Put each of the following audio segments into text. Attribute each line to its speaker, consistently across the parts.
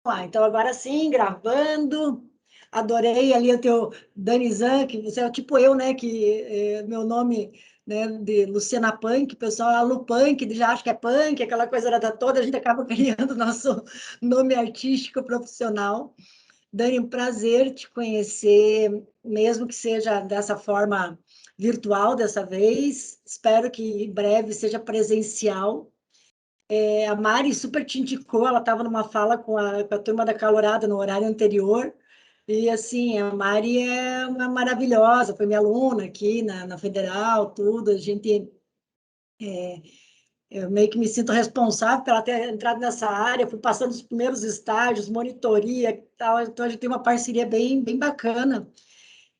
Speaker 1: lá. Então, agora sim, gravando. Adorei ali o teu Danizan, que você é tipo eu, né? Que meu nome, né, de Luciana Punk, o pessoal, a Lu Punk, já acha que é punk, aquela coisa da toda, a gente acaba criando nosso nome artístico profissional. Dani, um prazer te conhecer, mesmo que seja dessa forma virtual dessa vez. Espero que em breve seja presencial. A Mari super te indicou, ela estava numa fala com a turma da Calorada no horário anterior, e assim, a Mari é uma maravilhosa, foi minha aluna aqui na Federal, tudo, a gente, eu meio que me sinto responsável por ela ter entrado nessa área, fui passando os primeiros estágios, monitoria e tal, então a gente tem uma parceria bem bacana,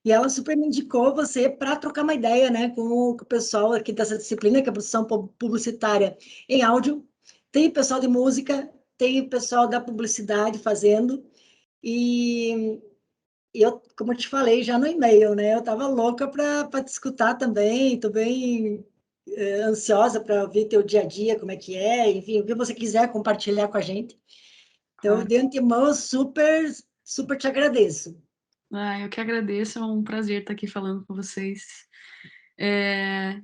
Speaker 1: e ela super me indicou você para trocar uma ideia, né, com o pessoal aqui dessa disciplina, que é a produção publicitária em áudio. Tem pessoal de música, tem pessoal da publicidade fazendo, e eu, como eu te falei já no e-mail, né, eu estava louca para te escutar também, estou bem ansiosa para ver teu dia a dia, como é que é, enfim, o que você quiser compartilhar com a gente. Então,
Speaker 2: Claro.
Speaker 1: de antemão, eu super te agradeço.
Speaker 2: Eu que agradeço, é um prazer estar aqui falando com vocês.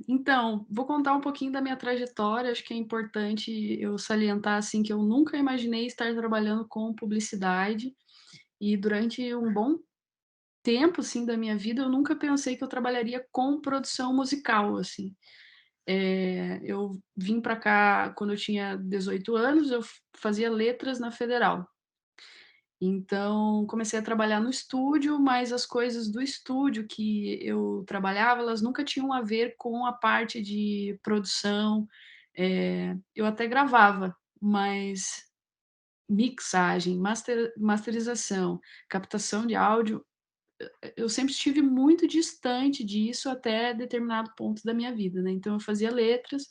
Speaker 2: Então, vou contar um pouquinho da minha trajetória. Acho que é importante eu salientar assim que eu nunca imaginei estar trabalhando com publicidade e durante um bom tempo assim da minha vida eu nunca pensei que eu trabalharia com produção musical assim. Eu vim para cá quando eu tinha 18 anos, eu fazia letras na Federal. Então, comecei a trabalhar no estúdio, mas as coisas do estúdio que eu trabalhava, elas nunca tinham a ver com a parte de produção. Eu até gravava, mas mixagem, masterização, captação de áudio, eu sempre estive muito distante disso até determinado ponto da minha vida, né? Então, eu fazia letras.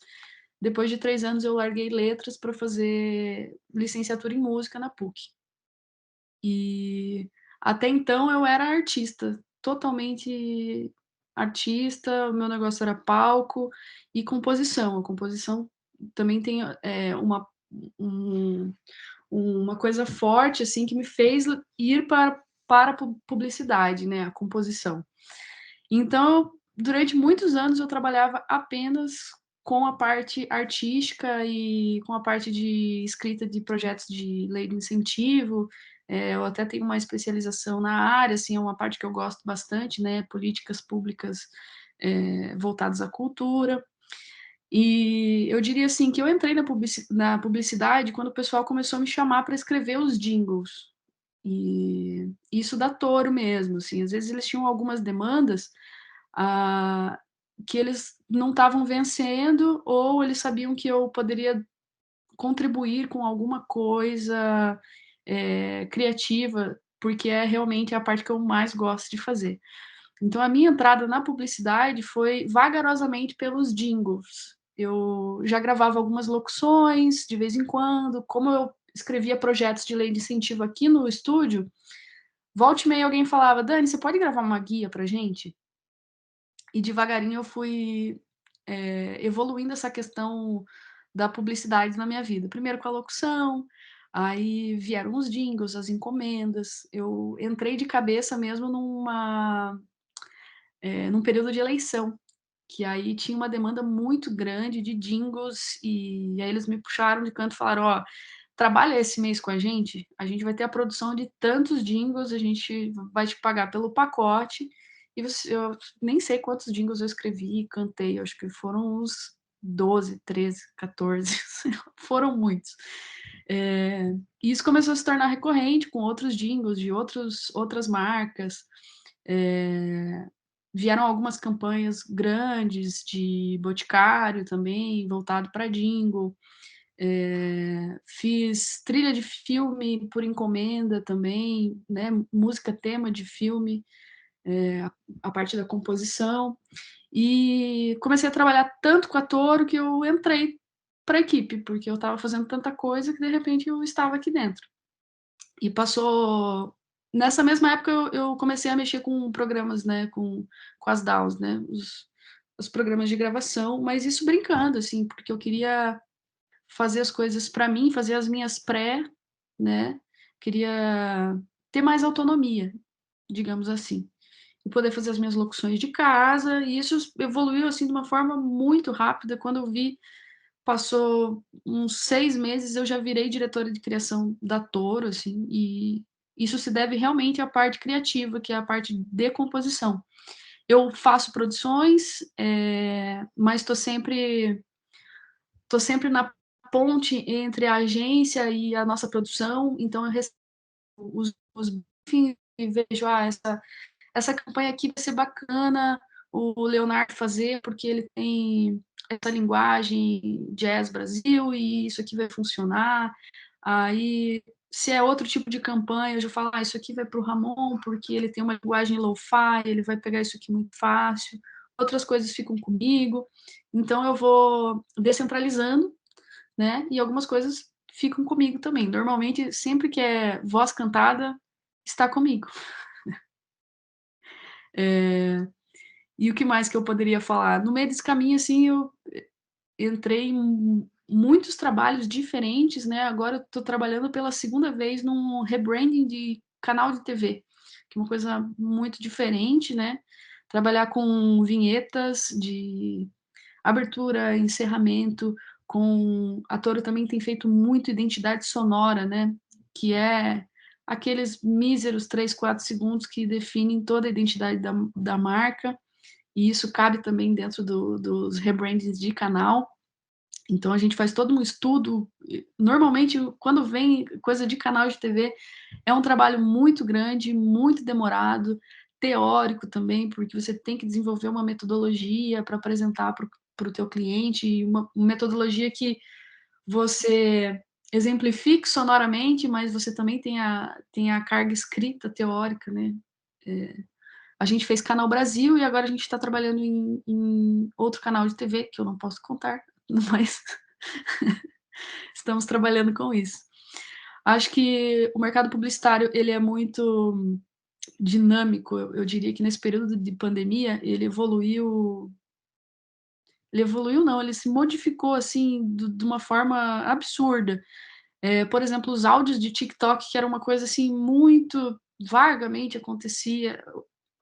Speaker 2: Depois de 3 anos, eu larguei letras para fazer licenciatura em música na PUC. E até então eu era artista, totalmente artista, o meu negócio era palco e composição. A composição também tem um, uma coisa forte assim que me fez ir para a publicidade, né, a composição. Então, durante muitos anos eu trabalhava apenas com a parte artística e com a parte de escrita de projetos de lei de incentivo. Eu até tenho uma especialização na área, assim, é uma parte que eu gosto bastante, né? Políticas públicas voltadas à cultura. E eu diria assim que eu entrei na publicidade quando o pessoal começou a me chamar para escrever os jingles. E isso da Toro mesmo, assim, às vezes eles tinham algumas demandas ah, que eles não estavam vencendo, ou eles sabiam que eu poderia contribuir com alguma coisa criativa, porque é realmente a parte que eu mais gosto de fazer. Então, a minha entrada na publicidade foi vagarosamente pelos jingles. Eu já gravava algumas locuções de vez em quando, como eu escrevia projetos de lei de incentivo aqui no estúdio, volta e meia alguém falava, Dani, você pode gravar uma guia pra gente? E devagarinho eu fui evoluindo essa questão da publicidade na minha vida. Primeiro com a locução, aí vieram os jingles, as encomendas. Eu entrei de cabeça mesmo num período de eleição, que aí tinha uma demanda muito grande de jingles, e aí eles me puxaram de canto e falaram, ó, trabalha esse mês com a gente vai ter a produção de tantos jingles, a gente vai te pagar pelo pacote, e eu nem sei quantos jingles eu escrevi e cantei, acho que foram uns 12, 13, 14, foram muitos. E isso começou a se tornar recorrente com outros jingles de outras marcas. É, Vieram algumas campanhas grandes de Boticário também, voltado para jingle. Fiz trilha de filme por encomenda também, né? Música tema de filme, a parte da composição. E comecei a trabalhar tanto com a Toro que eu entrei para a equipe, porque eu estava fazendo tanta coisa que de repente eu estava aqui dentro. E passou. Nessa mesma época eu comecei a mexer com programas, né, com as DAWs, né, os programas de gravação, mas isso brincando, assim, porque eu queria fazer as coisas para mim, fazer as minhas pré, né, queria ter mais autonomia, digamos assim, e poder fazer as minhas locuções de casa, e isso evoluiu, assim, de uma forma muito rápida. Quando eu vi, passou uns 6 meses, eu já virei diretora de criação da Toro, assim, e isso se deve realmente à parte criativa, que é a parte de composição. Eu faço produções, mas tô sempre na ponte entre a agência e a nossa produção, então eu recebo os briefings e vejo, essa campanha aqui vai ser bacana o Leonardo fazer, porque ele tem essa linguagem jazz Brasil e isso aqui vai funcionar. Aí, se é outro tipo de campanha, eu já falo, isso aqui vai para o Ramon, porque ele tem uma linguagem lo-fi, ele vai pegar isso aqui muito fácil. Outras coisas ficam comigo. Então, eu vou descentralizando, né? E algumas coisas ficam comigo também. Normalmente, sempre que é voz cantada, está comigo. E o que mais que eu poderia falar? No meio desse caminho, assim, eu entrei em muitos trabalhos diferentes, né? Agora eu estou trabalhando pela segunda vez num rebranding de canal de TV, que é uma coisa muito diferente, né? Trabalhar com vinhetas de abertura, encerramento, com a Toro também tem feito muito identidade sonora, né? Que é aqueles míseros 3, 4 segundos que definem toda a identidade da marca, e isso cabe também dentro dos rebrandings de canal. Então a gente faz todo um estudo. Normalmente, quando vem coisa de canal de TV, é um trabalho muito grande, muito demorado, teórico também, porque você tem que desenvolver uma metodologia para apresentar para o teu cliente, uma metodologia que você exemplifique sonoramente, mas você também tem a carga escrita teórica, né? A gente fez Canal Brasil e agora a gente está trabalhando em outro canal de TV, que eu não posso contar, mas estamos trabalhando com isso. Acho que o mercado publicitário ele é muito dinâmico. Eu diria que nesse período de pandemia ele evoluiu. Ele evoluiu, não, ele se modificou assim de uma forma absurda. Por exemplo, os áudios de TikTok, que era uma coisa assim muito vagamente acontecia,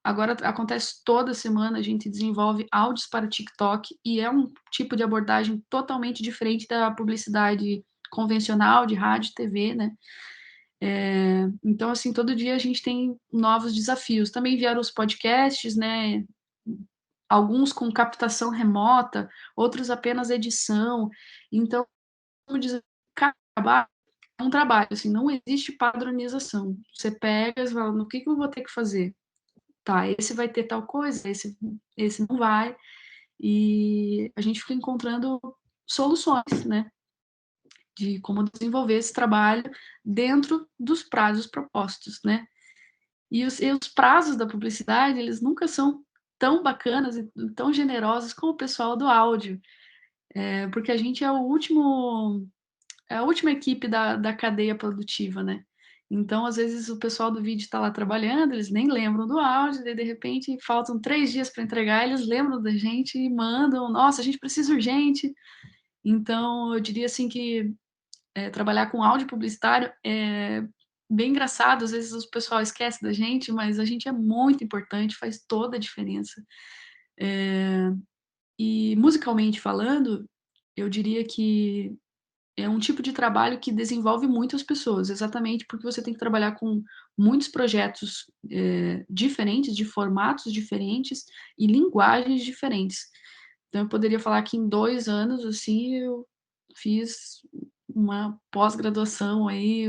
Speaker 2: agora acontece toda semana, a gente desenvolve áudios para TikTok e é um tipo de abordagem totalmente diferente da publicidade convencional de rádio e TV, né? Então, assim, todo dia a gente tem novos desafios. Também vieram os podcasts, né? Alguns com captação remota, outros apenas edição. Então, como dizer, cada trabalho é um trabalho, assim, não existe padronização. Você pega e fala, no que eu vou ter que fazer? Tá, esse vai ter tal coisa, esse não vai, e a gente fica encontrando soluções, né, de como desenvolver esse trabalho dentro dos prazos propostos, né. E os prazos da publicidade, eles nunca são tão bacanas e tão generosos como o pessoal do áudio, porque a gente é a última equipe da cadeia produtiva, né. Então, às vezes, o pessoal do vídeo está lá trabalhando, eles nem lembram do áudio, daí, de repente, faltam 3 dias para entregar, eles lembram da gente e mandam: "Nossa, a gente precisa urgente". Então, eu diria, assim, que, trabalhar com áudio publicitário é bem engraçado, às vezes o pessoal esquece da gente, mas a gente é muito importante, faz toda a diferença. E musicalmente falando, eu diria que é um tipo de trabalho que desenvolve muitas pessoas, exatamente porque você tem que trabalhar com muitos projetos, diferentes, de formatos diferentes e linguagens diferentes. Então eu poderia falar que em 2 anos, assim, eu fiz uma pós-graduação aí,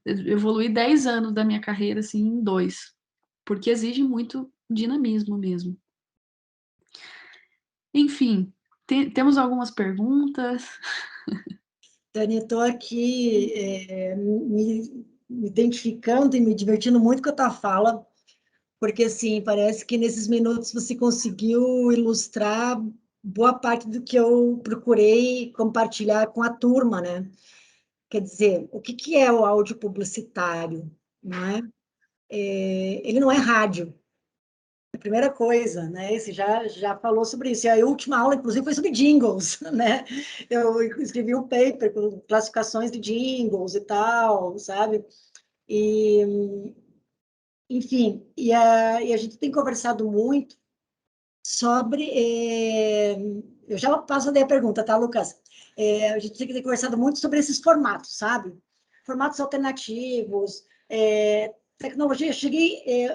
Speaker 2: evoluí 10 anos da minha carreira, assim, em 2, porque exige muito dinamismo mesmo. Enfim, temos algumas perguntas?
Speaker 1: Dani, estou aqui me identificando e me divertindo muito com a tua fala, porque assim, parece que nesses minutos você conseguiu ilustrar boa parte do que eu procurei compartilhar com a turma, né? Quer dizer, o que que é o áudio publicitário, não é? Ele não é rádio, A primeira coisa, né? Você já falou sobre isso. E a última aula, inclusive, foi sobre jingles, né? Eu escrevi um paper com classificações de jingles e tal, sabe? E, enfim, e a gente tem conversado muito sobre. Eu já passo daí a pergunta, tá, Lucas? A gente tem que ter conversado muito sobre esses formatos, sabe? Formatos alternativos, tecnologia.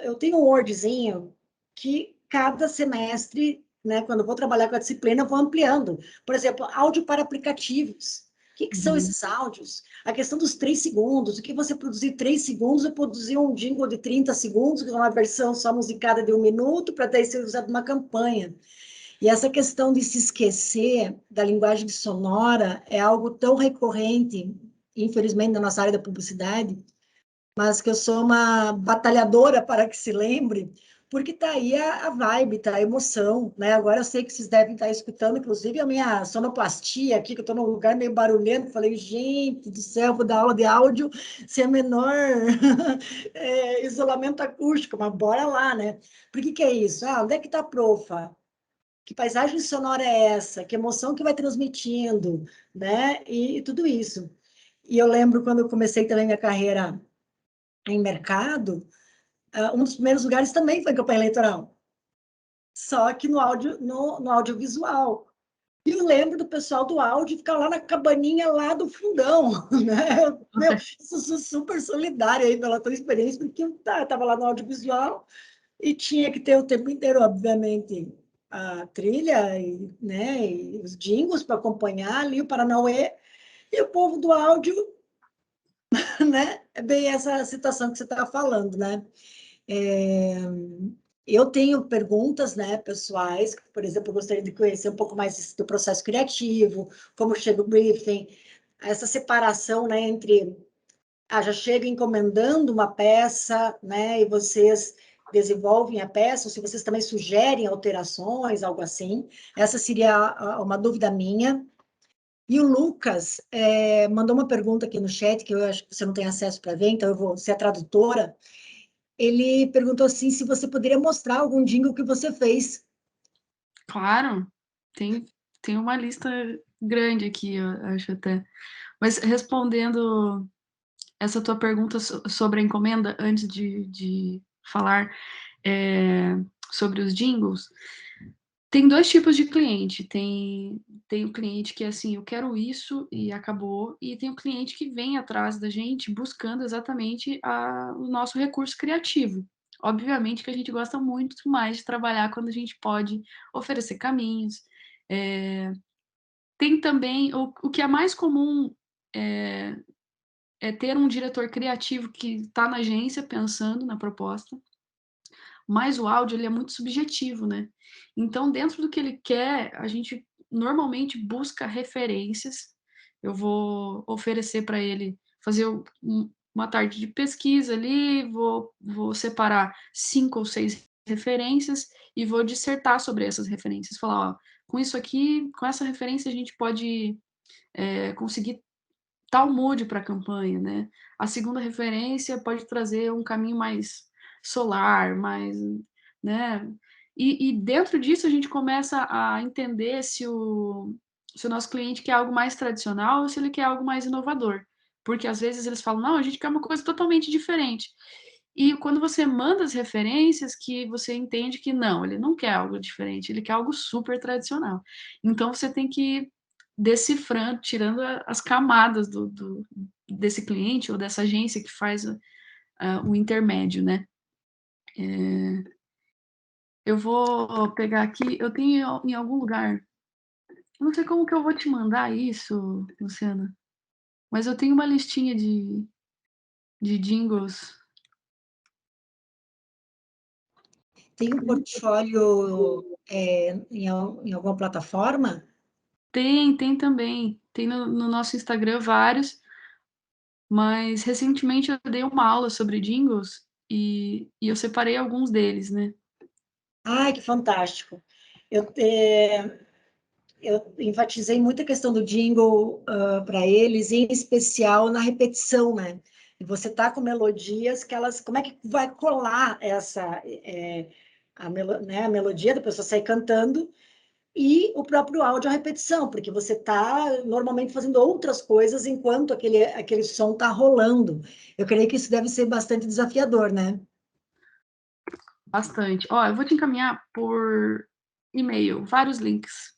Speaker 1: Eu tenho um Wordzinho que cada semestre, né, quando eu vou trabalhar com a disciplina, eu vou ampliando. Por exemplo, áudio para aplicativos. O que são
Speaker 2: Uhum.
Speaker 1: esses áudios? A questão dos 3 segundos. O que você produzir 3 segundos, eu produzir um jingle de 30 segundos, que é uma versão só musicada de 1 minuto, para daí ser usado numa campanha. E essa questão de se esquecer da linguagem sonora é algo tão recorrente, infelizmente, na nossa área da publicidade, mas que eu sou uma batalhadora para que se lembre, porque está aí a vibe, está a emoção, né? Agora eu sei que vocês devem estar escutando, inclusive, a minha sonoplastia aqui, que eu estou num lugar meio barulhento, falei, gente do céu, vou dar aula de áudio sem a menor isolamento acústico, mas bora lá, né? Por que é isso? Ah, onde é que está a profa? Que paisagem sonora é essa? Que emoção que vai transmitindo, né? E tudo isso. E eu lembro quando eu comecei também minha carreira em mercado, um dos primeiros lugares também foi campanha eleitoral, só que no audiovisual. E eu lembro do pessoal do áudio ficar lá na cabaninha lá do fundão, né? Eu sou super solidária aí pela tua experiência, porque eu estava lá no audiovisual e tinha que ter o tempo inteiro, obviamente, a trilha e, né, e os jingles para acompanhar ali o Paranauê, e o povo do áudio, né? É bem essa situação que você estava falando, né? É, eu tenho perguntas, né, pessoais, por exemplo, eu gostaria de conhecer um pouco mais do processo criativo, como chega o briefing, essa separação, né, entre, já chega encomendando uma peça, né, e vocês desenvolvem a peça, ou se vocês também sugerem alterações, algo assim. Essa seria uma dúvida minha. E o Lucas mandou uma pergunta aqui no chat, que eu acho que você não tem acesso para ver, então eu vou ser a tradutora. Ele perguntou assim se você poderia mostrar algum jingle que você fez.
Speaker 2: Claro, tem uma lista grande aqui, eu acho até. Mas respondendo essa tua pergunta sobre a encomenda, antes de falar sobre os jingles, tem dois tipos de cliente. Tem o cliente que é assim, eu quero isso e acabou, e tem o cliente que vem atrás da gente buscando exatamente o nosso recurso criativo. Obviamente que a gente gosta muito mais de trabalhar quando a gente pode oferecer caminhos. Tem também o que é mais comum é ter um diretor criativo que está na agência pensando na proposta, mas o áudio ele é muito subjetivo, né? Então, dentro do que ele quer, a gente normalmente busca referências. Eu vou oferecer para ele fazer uma tarde de pesquisa ali, vou separar 5 ou 6 referências e vou dissertar sobre essas referências. Falar, ó, com isso aqui, com essa referência, a gente pode conseguir tal mood para a campanha, né? A segunda referência pode trazer um caminho mais solar, mais, né? E dentro disso a gente começa a entender se o nosso cliente quer algo mais tradicional ou se ele quer algo mais inovador. Porque às vezes eles falam, não, a gente quer uma coisa totalmente diferente. E quando você manda as referências, que você entende que não, ele não quer algo diferente, ele quer algo super tradicional. Então você tem que decifrando, tirando as camadas desse cliente ou dessa agência que faz o intermédio, né? Eu vou pegar aqui, eu tenho em algum lugar, eu não sei como que eu vou te mandar isso, Luciana, mas eu tenho uma listinha de jingles.
Speaker 1: Tem um portfólio em alguma plataforma?
Speaker 2: Tem também, tem no nosso Instagram vários, mas recentemente eu dei uma aula sobre jingles e eu separei alguns deles, né?
Speaker 1: Ai, que fantástico. Eu, eu enfatizei muito a questão do jingle para eles, em especial na repetição, né? E você tá com melodias que elas, como é que vai colar a melodia da pessoa sair cantando, e o próprio áudio, a repetição, porque você está normalmente fazendo outras coisas enquanto aquele som está rolando. Eu creio que isso deve ser bastante desafiador, né?
Speaker 2: Bastante. Ó, eu vou te encaminhar por e-mail, vários links.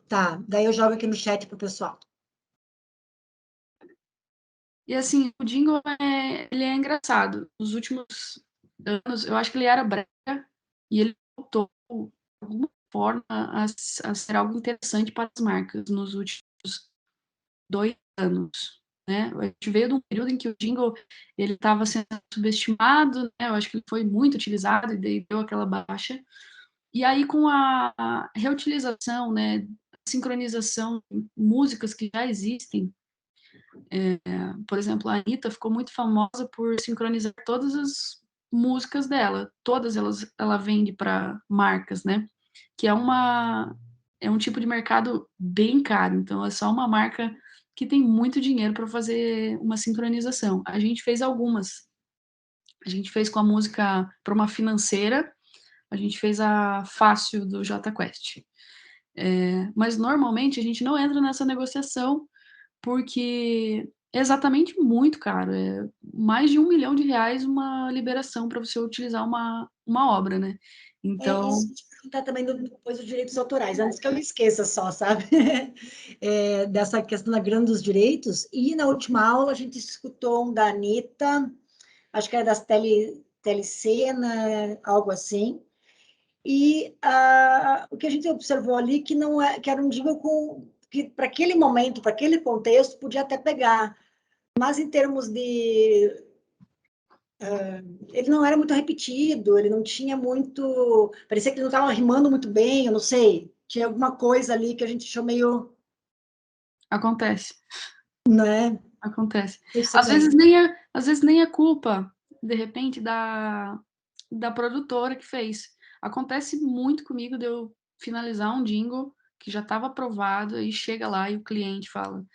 Speaker 1: Tá, daí eu jogo aqui no chat pro pessoal.
Speaker 2: E assim, o jingle ele é engraçado. Nos últimos anos, eu acho que ele era brega e ele voltou, de alguma forma, a ser algo interessante para as marcas nos últimos 2 anos, né? A gente veio de um período em que o jingle ele estava sendo subestimado, né? Eu acho que ele foi muito utilizado e daí deu aquela baixa. E aí, com a reutilização, né, sincronização de músicas que já existem, por exemplo, a Anitta ficou muito famosa por sincronizar todas as músicas dela, todas elas ela vende para marcas, né? Que é um tipo de mercado bem caro, então é só uma marca que tem muito dinheiro para fazer uma sincronização. A gente fez algumas. A gente fez com a música para uma financeira, a gente fez a Fácil do Jota Quest. Mas normalmente a gente não entra nessa negociação porque é exatamente muito caro. É mais de R$ 1 milhão uma liberação para você utilizar uma obra, né?
Speaker 1: Isso
Speaker 2: Então,
Speaker 1: que eu te perguntar também depois dos direitos autorais, antes que eu me esqueça só, sabe? Dessa questão da grana dos direitos. E na última aula a gente escutou um da Anitta, acho que era das telecena, algo assim. E o que a gente observou ali que não é, que era um jingle que para aquele momento, para aquele contexto, podia até pegar. Mas em termos de ele não era muito repetido, ele não tinha muito. Parecia que ele não estava rimando muito bem, eu não sei. Tinha alguma coisa ali que a gente achou meio.
Speaker 2: acontece,
Speaker 1: Né? Não
Speaker 2: acontece.
Speaker 1: sei se você conhece.
Speaker 2: Às vezes nem é culpa, de repente, da produtora que fez. Acontece muito comigo de eu finalizar um jingle que já estava aprovado e chega lá e o cliente fala: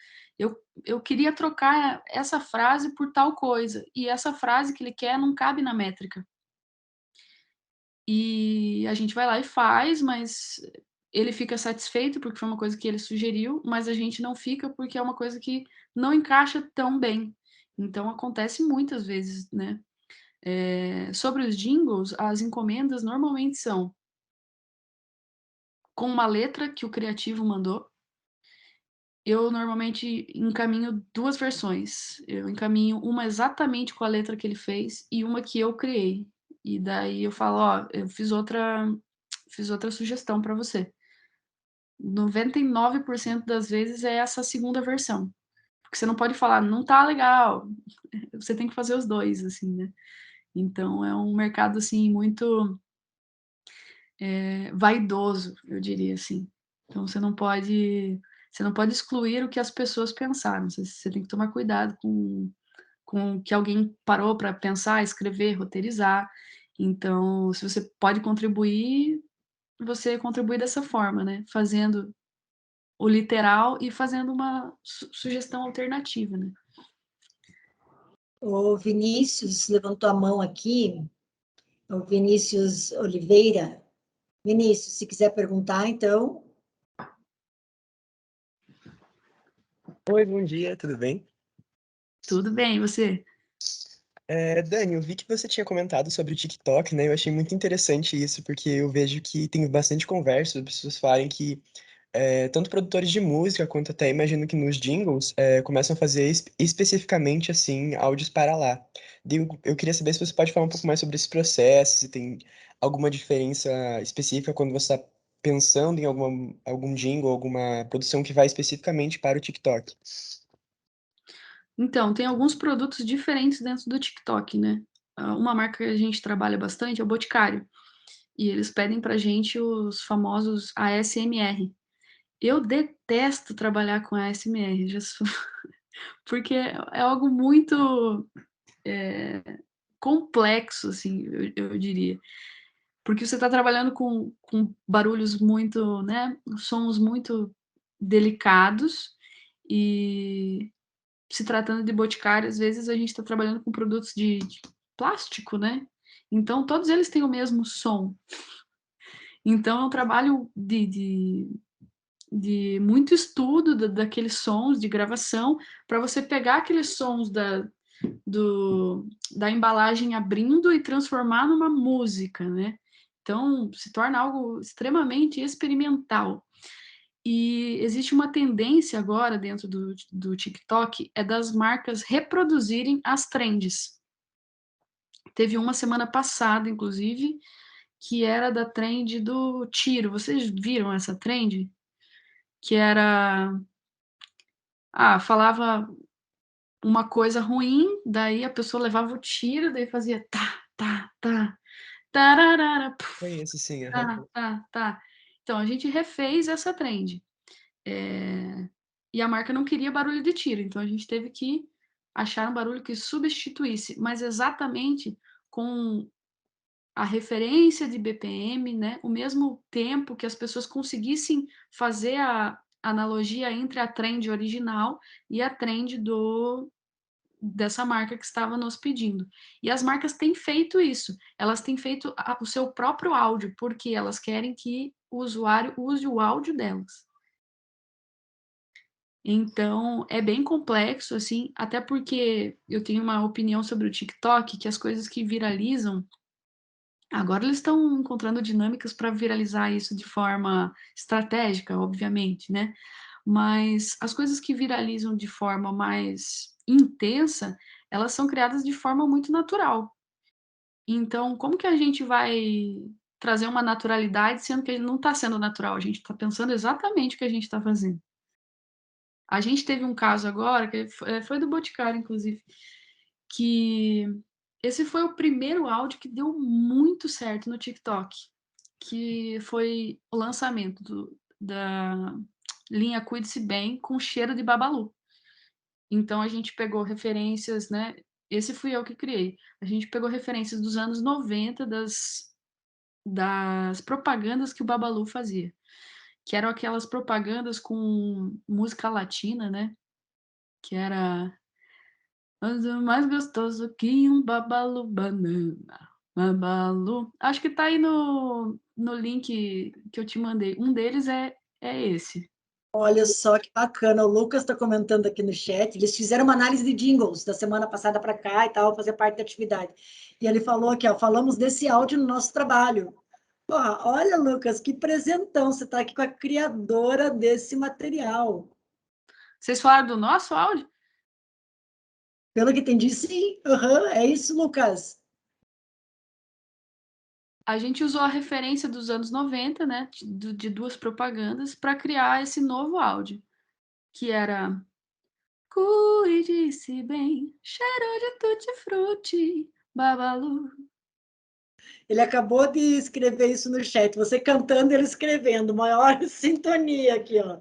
Speaker 2: eu queria trocar essa frase por tal coisa, e essa frase que ele quer não cabe na métrica. E a gente vai lá e faz, mas ele fica satisfeito porque foi uma coisa que ele sugeriu, mas a gente não fica porque é uma coisa que não encaixa tão bem. Então acontece muitas vezes, né? Sobre os jingles, as encomendas normalmente são com uma letra que o criativo mandou. Eu normalmente encaminho 2 versões. Eu encaminho uma exatamente com a letra que ele fez e uma que eu criei. E daí eu falo, ó, eu fiz outra sugestão para você. 99% das vezes é essa segunda versão. Porque você não pode falar, não tá legal. Você tem que fazer os dois, assim, né? Então é um mercado assim muito vaidoso, eu diria assim. Então você não pode excluir o que as pessoas pensaram. Você tem que tomar cuidado com o que alguém parou para pensar, escrever, roteirizar. Então, se você pode contribuir, você contribui dessa forma, né? Fazendo o literal e fazendo uma sugestão alternativa, né?
Speaker 1: O Vinícius levantou a mão aqui, o Vinícius Oliveira. Vinícius, se quiser perguntar, então.
Speaker 3: Oi, bom dia, tudo bem?
Speaker 2: Tudo bem, você?
Speaker 3: Dani, eu vi que você tinha comentado sobre o TikTok, né? Eu achei muito interessante isso, porque eu vejo que tem bastante conversa, as pessoas falam que tanto produtores de música quanto até imagino que nos jingles começam a fazer especificamente assim áudios para lá. Eu queria saber se você pode falar um pouco mais sobre esse processo, se tem alguma diferença específica quando você está pensando em algum jingle, alguma produção que vai especificamente para o TikTok.
Speaker 2: Então, tem alguns produtos diferentes dentro do TikTok, né? Uma marca que a gente trabalha bastante é o Boticário. E eles pedem pra gente os famosos ASMR. Eu detesto trabalhar com ASMR, porque é algo muito complexo, assim, eu diria. Porque você está trabalhando com barulhos muito, né? Sons muito delicados e se tratando de boticário, às vezes a gente está trabalhando com produtos de plástico, né? Então, todos eles têm o mesmo som. Então, é um trabalho de muito estudo daqueles sons de gravação, para você pegar aqueles sons da embalagem abrindo e transformar numa música, né? Então, se torna algo extremamente experimental. E existe uma tendência agora dentro do TikTok, é das marcas reproduzirem as trends. Teve uma semana passada, inclusive, que era da trend do tiro. Vocês viram essa trend? Que era... falava uma coisa ruim, daí a pessoa levava o tiro, daí fazia tá, tá, tá, tararara, puf,
Speaker 3: Conheço, sim. Aham.
Speaker 2: tá, tá, tá. Então, a gente refez essa trend. E a marca não queria barulho de tiro, então a gente teve que achar um barulho que substituísse, mas exatamente com a referência de BPM, né? O mesmo tempo que as pessoas conseguissem fazer a analogia entre a trend original e a trend dessa marca que estava nos pedindo. E as marcas têm feito isso. Elas têm feito o seu próprio áudio, porque elas querem que o usuário use o áudio delas. Então, é bem complexo, assim, até porque eu tenho uma opinião sobre o TikTok, que as coisas que viralizam, agora eles estão encontrando dinâmicas para viralizar isso de forma estratégica, obviamente, né? Mas as coisas que viralizam de forma mais intensa, elas são criadas de forma muito natural. Então, como que a gente vai trazer uma naturalidade, sendo que não está sendo natural? A gente está pensando exatamente o que a gente está fazendo. A gente teve um caso agora, que foi do Boticário, inclusive, que esse foi o primeiro áudio que deu muito certo no TikTok, que foi o lançamento da linha Cuide-se Bem com cheiro de Babalu. Então a gente pegou referências, né? Esse fui eu que criei. A gente pegou referências dos anos 90 das propagandas que o Babalu fazia, que eram aquelas propagandas com música latina, né? Que era mais gostoso que um Babalu banana. Babalu. Acho que tá aí no link que eu te mandei. Um deles é esse.
Speaker 1: Olha só que bacana, o Lucas está comentando aqui no chat, eles fizeram uma análise de jingles da semana passada para cá e tal, fazer parte da atividade. E ele falou aqui, ó, falamos desse áudio no nosso trabalho. Porra, olha, Lucas, que presentão, você está aqui com a criadora desse material.
Speaker 2: Vocês falaram do nosso áudio?
Speaker 1: Pelo que entendi, sim. Uhum, é isso, Lucas.
Speaker 2: A gente usou a referência dos anos 90, né, de duas propagandas, para criar esse novo áudio, que era Cuide-se bem, cheiro de tutti-frutti, Babalu.
Speaker 1: Ele acabou de escrever isso no chat, você cantando e ele escrevendo, maior sintonia aqui, ó.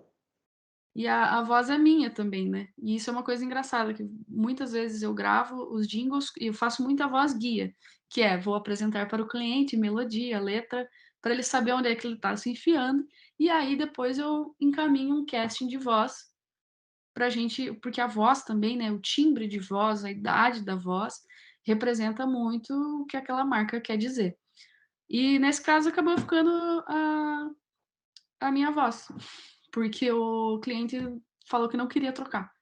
Speaker 2: E a voz é minha também, né? E isso é uma coisa engraçada, que muitas vezes eu gravo os jingles e eu faço muita voz guia, que é, vou apresentar para o cliente melodia, letra, para ele saber onde é que ele está se enfiando, e aí depois eu encaminho um casting de voz pra gente, porque a voz também, né, o timbre de voz, a idade da voz, representa muito o que aquela marca quer dizer. E nesse caso acabou ficando a minha voz, porque o cliente falou que não queria trocar.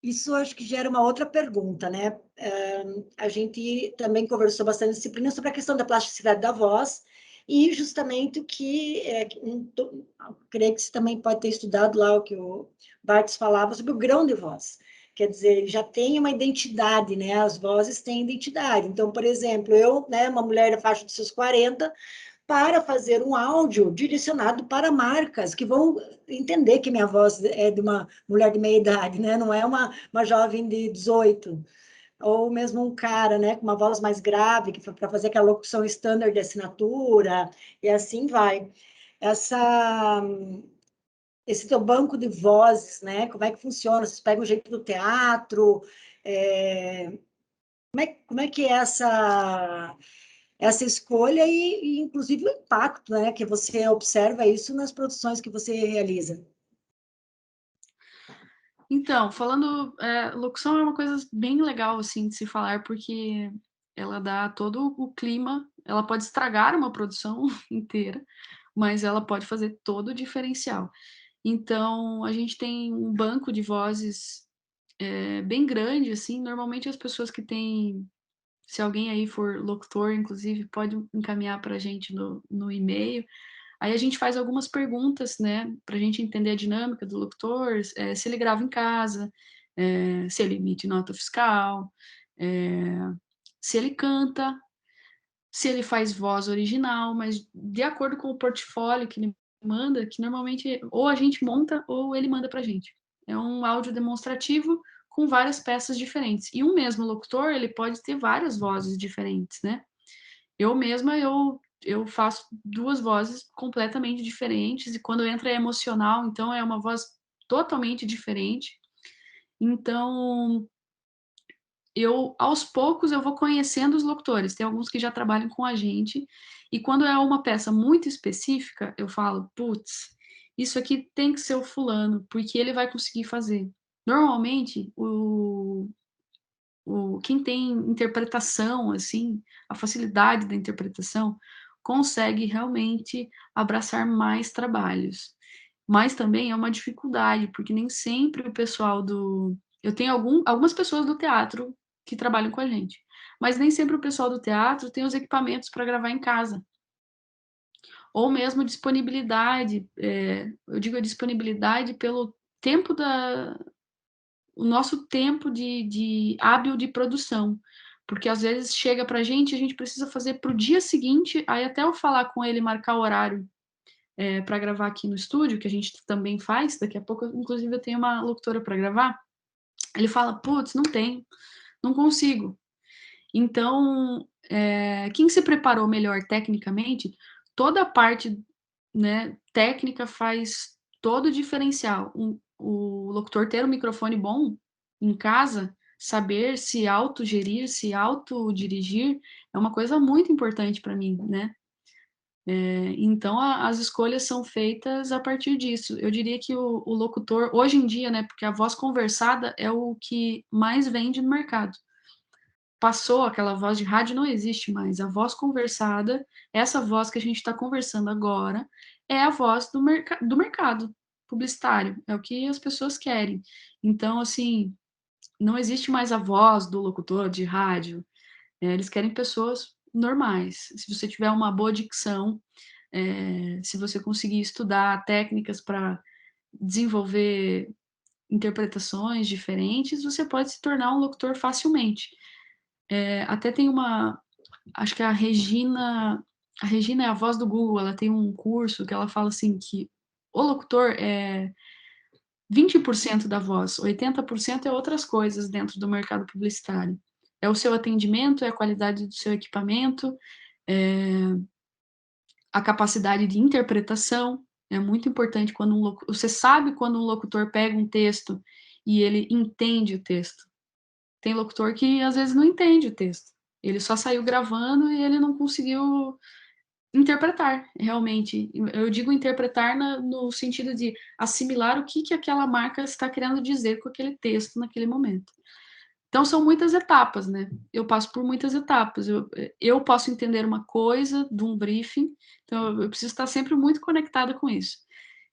Speaker 1: Isso acho que gera uma outra pergunta, né? A gente também conversou bastante disciplina sobre a questão da plasticidade da voz e justamente o que, creio que você também pode ter estudado lá o que o Barthes falava sobre o grão de voz. Quer dizer, já tem uma identidade, né? As vozes têm identidade. Então, por exemplo, eu, né, uma mulher da faixa dos seus 40, para fazer um áudio direcionado para marcas que vão entender que minha voz é de uma mulher de meia idade, né? Não é uma jovem de 18, ou mesmo um cara, né, com uma voz mais grave, para fazer aquela locução standard de assinatura, e assim vai. Esse teu banco de vozes, né? Como é que funciona? Vocês pegam o jeito do teatro? Como é que é essa escolha e, inclusive, o impacto, né, que você observa isso nas produções que você realiza?
Speaker 2: Então, falando, locução é uma coisa bem legal, assim, de se falar, porque ela dá todo o clima, ela pode estragar uma produção inteira, mas ela pode fazer todo o diferencial. Então, a gente tem um banco de vozes bem grande, assim, normalmente as pessoas que têm, se alguém aí for locutor, inclusive, pode encaminhar para a gente no e-mail. Aí a gente faz algumas perguntas, né, para a gente entender a dinâmica do locutor, se ele grava em casa, se ele emite nota fiscal, se ele canta, se ele faz voz original, mas de acordo com o portfólio que ele manda, que normalmente ou a gente monta ou ele manda para a gente. É um áudio demonstrativo com várias peças diferentes. E um mesmo locutor, ele pode ter várias vozes diferentes, né? Eu mesma, eu faço 2 vozes completamente diferentes, e quando entra é emocional, então é uma voz totalmente diferente. Então, aos poucos, eu vou conhecendo os locutores. Tem alguns que já trabalham com a gente, e quando é uma peça muito específica, eu falo: "Putz, isso aqui tem que ser o fulano, porque ele vai conseguir fazer". Normalmente, quem tem interpretação, assim, a facilidade da interpretação, consegue realmente abraçar mais trabalhos. Mas também é uma dificuldade, porque nem sempre o pessoal do eu tenho algumas pessoas do teatro que trabalham com a gente, mas nem sempre o pessoal do teatro tem os equipamentos para gravar em casa, ou mesmo disponibilidade, eu digo a disponibilidade pelo tempo da o nosso tempo de hábil de produção, porque às vezes chega para a gente precisa fazer para o dia seguinte, aí até eu falar com ele, marcar o horário para gravar aqui no estúdio, que a gente também faz, daqui a pouco, inclusive, eu tenho uma locutora para gravar, ele fala, putz, não tenho, não consigo. Então, quem se preparou melhor tecnicamente, toda a parte, né, técnica faz todo o diferencial. O locutor ter um microfone bom em casa, saber se autogerir, se autodirigir, é uma coisa muito importante para mim, né? Então, as escolhas são feitas a partir disso. Eu diria que o locutor, hoje em dia, né, porque a voz conversada é o que mais vende no mercado. Passou aquela voz de rádio, não existe mais. A voz conversada, essa voz que a gente está conversando agora, é a voz do mercado publicitário, é o que as pessoas querem. Então, assim, não existe mais a voz do locutor de rádio, eles querem pessoas normais. Se você tiver uma boa dicção, se você conseguir estudar técnicas para desenvolver interpretações diferentes, você pode se tornar um locutor facilmente. Até tem acho que a Regina é a voz do Google, ela tem um curso que ela fala assim que o locutor é 20% da voz, 80% é outras coisas dentro do mercado publicitário. É o seu atendimento, é a qualidade do seu equipamento, é a capacidade de interpretação. É muito importante quando você sabe quando um locutor pega um texto e ele entende o texto. Tem locutor que às vezes não entende o texto. Ele só saiu gravando e ele não conseguiu interpretar, realmente. Eu digo interpretar no sentido de assimilar o que aquela marca está querendo dizer com aquele texto naquele momento. Então, são muitas etapas, né? Eu passo por muitas etapas. Eu posso entender uma coisa de um briefing, então eu preciso estar sempre muito conectada com isso.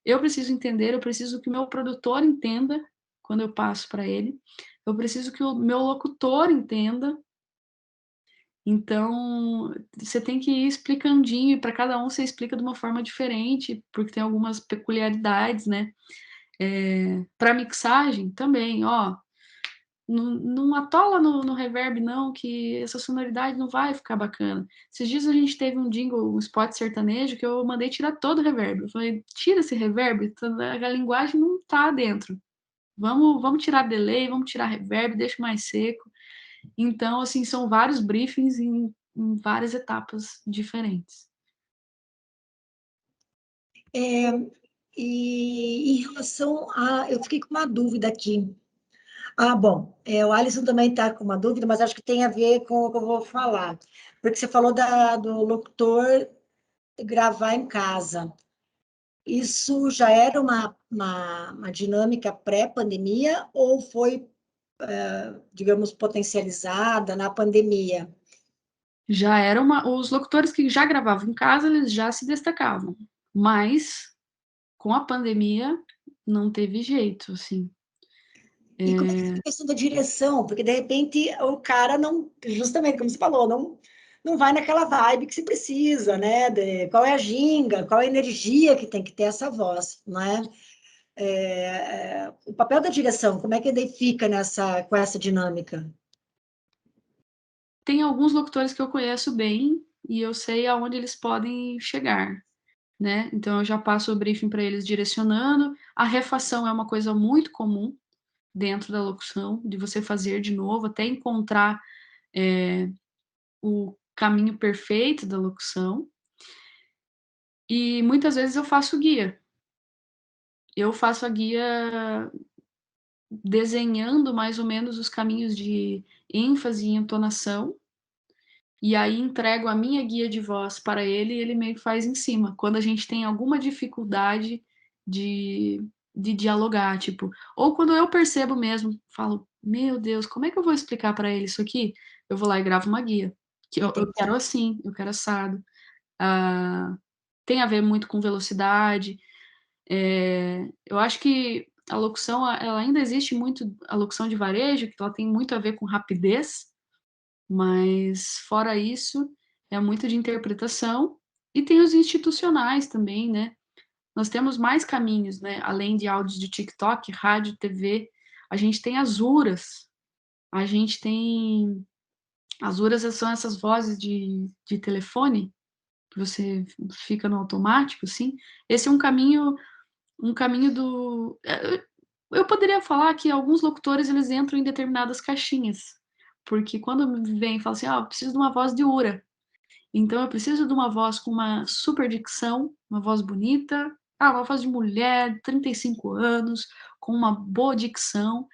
Speaker 2: Eu preciso entender, eu preciso que o meu produtor entenda quando eu passo para ele. Eu preciso que o meu locutor entenda. Então, você tem que ir explicandinho, e para cada um você explica de uma forma diferente, porque tem algumas peculiaridades, né? Para mixagem também, ó, não atola no reverb não, que essa sonoridade não vai ficar bacana. Esses dias a gente teve um jingle, um spot sertanejo, que eu mandei tirar todo o reverb. Eu falei, tira esse reverb, a linguagem não tá dentro. Vamos tirar delay, vamos tirar reverb, deixa mais seco. Então, assim, são vários briefings em várias etapas diferentes.
Speaker 1: E em relação a... Eu fiquei com uma dúvida aqui. Bom, o Alisson também está com uma dúvida, mas acho que tem a ver com o que eu vou falar. Porque você falou do locutor gravar em casa. isso já era uma dinâmica pré-pandemia ou foi, digamos, potencializada na pandemia?
Speaker 2: Já era os locutores que já gravavam em casa, eles já se destacavam, mas com a pandemia não teve jeito, assim.
Speaker 1: E como é que fica a questão da direção? Porque, de repente, o cara não, justamente como você falou, não vai naquela vibe que se precisa, né? Qual é a ginga, qual é a energia que tem que ter essa voz, não é? O papel da direção, como é que ele fica com essa dinâmica?
Speaker 2: Tem alguns locutores que eu conheço bem e eu sei aonde eles podem chegar, né? Então eu já passo o briefing para eles direcionando. A refação é uma coisa muito comum dentro da locução, de você fazer de novo até encontrar o caminho perfeito da locução. E muitas vezes eu faço guia. Eu faço a guia desenhando mais ou menos os caminhos de ênfase e entonação, e aí entrego a minha guia de voz para ele e ele meio que faz em cima. Quando a gente tem alguma dificuldade de dialogar, tipo, ou quando eu percebo mesmo, falo, meu Deus, como é que eu vou explicar para ele isso aqui? Eu vou lá e gravo uma guia. Que eu quero assim, eu quero assado. Tem a ver muito com velocidade. Eu acho que a locução, ela ainda existe muito, a locução de varejo, que ela tem muito a ver com rapidez, mas fora isso, é muito de interpretação. E tem os institucionais também, né? Nós temos mais caminhos, né? Além de áudios de TikTok, rádio, TV, a gente tem as URAs, a gente tem... As URAs são essas vozes de telefone, que você fica no automático, assim. Esse é um caminho do... Eu poderia falar que alguns locutores, eles entram em determinadas caixinhas, porque quando vem e fala assim, eu preciso de uma voz de URA, então eu preciso de uma voz com uma super dicção, uma voz bonita, uma voz de mulher, 35 anos, com uma boa dicção,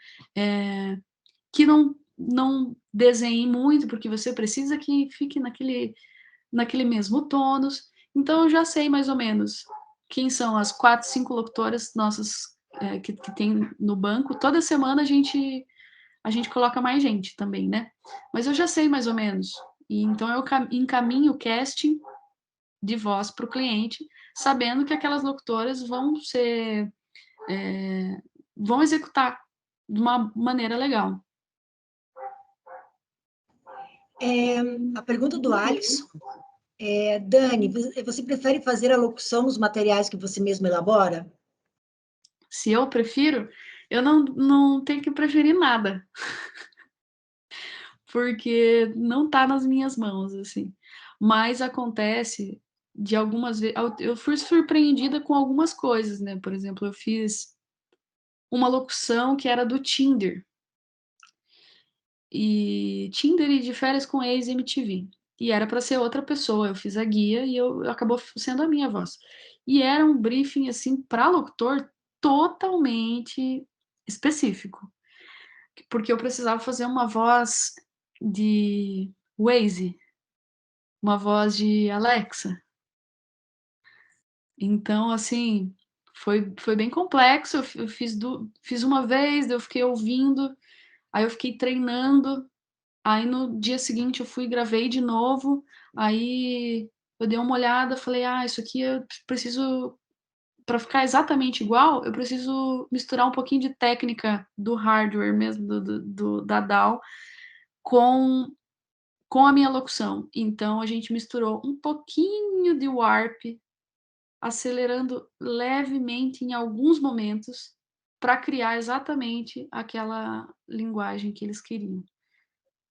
Speaker 2: que não desenhe muito, porque você precisa que fique naquele mesmo tônus. Então eu já sei mais ou menos quem são as 4, 5 locutoras nossas que tem no banco. Toda semana a gente coloca mais gente também, né? Mas eu já sei mais ou menos. E então eu encaminho o casting de voz para o cliente, sabendo que aquelas locutoras vão executar de uma maneira legal.
Speaker 1: A pergunta do Alisson Dani, você prefere fazer a locução nos materiais que você mesmo elabora?
Speaker 2: Se eu prefiro, eu não tenho que preferir nada. Porque não está nas minhas mãos, assim. Mas acontece de algumas vezes... Eu fui surpreendida com algumas coisas, né? Por exemplo, eu fiz uma locução que era do Tinder. E Tinder e de férias com ex-MTV. E era para ser outra pessoa. Eu fiz a guia e acabou sendo a minha voz. E era um briefing, assim, para locutor totalmente específico. Porque eu precisava fazer uma voz de Waze, uma voz de Alexa. Então, assim, foi bem complexo. Eu fiz uma vez, eu fiquei ouvindo, aí eu fiquei treinando, aí no dia seguinte eu fui e gravei de novo, aí eu dei uma olhada, falei, isso aqui eu preciso, para ficar exatamente igual, eu preciso misturar um pouquinho de técnica do hardware mesmo, da DAW, com a minha locução. Então, a gente misturou um pouquinho de warp, acelerando levemente em alguns momentos, para criar exatamente aquela linguagem que eles queriam.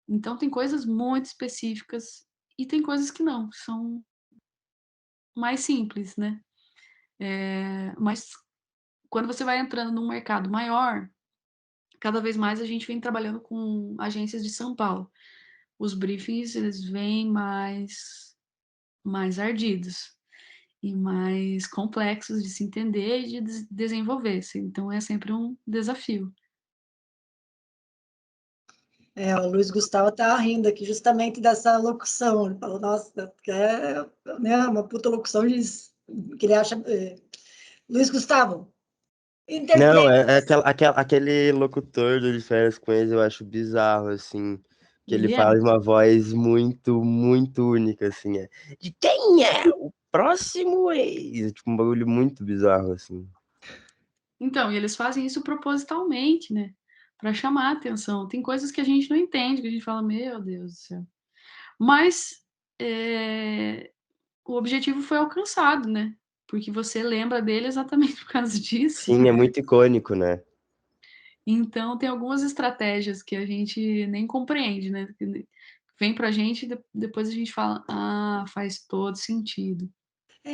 Speaker 2: Então, tem coisas muito específicas e tem coisas que não, são mais simples, né? Mas quando você vai entrando num mercado maior, cada vez mais a gente vem trabalhando com agências de São Paulo. Os briefings, eles vêm mais ardidos e mais complexos de se entender e de desenvolver. Então, é sempre um desafio.
Speaker 1: O Luiz Gustavo está rindo aqui justamente dessa locução. Ele falou, nossa, que é, né, uma puta locução que ele acha Luiz Gustavo,
Speaker 4: Não,
Speaker 1: interpreta.
Speaker 4: aquele locutor do De Férias com Ex, eu acho bizarro, assim, que ele
Speaker 2: Ele é.
Speaker 4: fala de uma voz muito, muito única, assim, de quem é o próximo ex? Tipo, um bagulho muito bizarro, assim.
Speaker 2: Então, e eles fazem isso propositalmente, né? Para chamar a atenção. Tem coisas que a gente não entende, que a gente fala, meu Deus do céu. Mas o objetivo foi alcançado, né? Porque você lembra dele exatamente por causa disso.
Speaker 4: Sim, é muito icônico, né?
Speaker 2: Então, tem algumas estratégias que a gente nem compreende, né? Vem pra gente e depois a gente fala, faz todo sentido.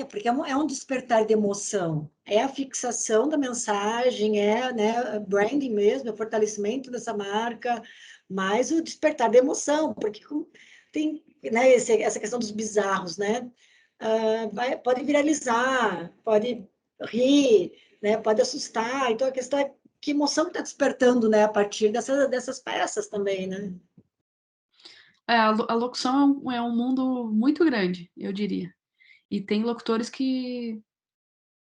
Speaker 1: Porque é um despertar de emoção, é a fixação da mensagem, né, branding mesmo, é o fortalecimento dessa marca, mas o despertar de emoção, porque tem, né, essa questão dos bizarros, né, pode viralizar, pode rir, né, pode assustar, então a questão é que emoção está despertando, né, a partir dessas peças também, né.
Speaker 2: A locução é um mundo muito grande, eu diria. E tem locutores que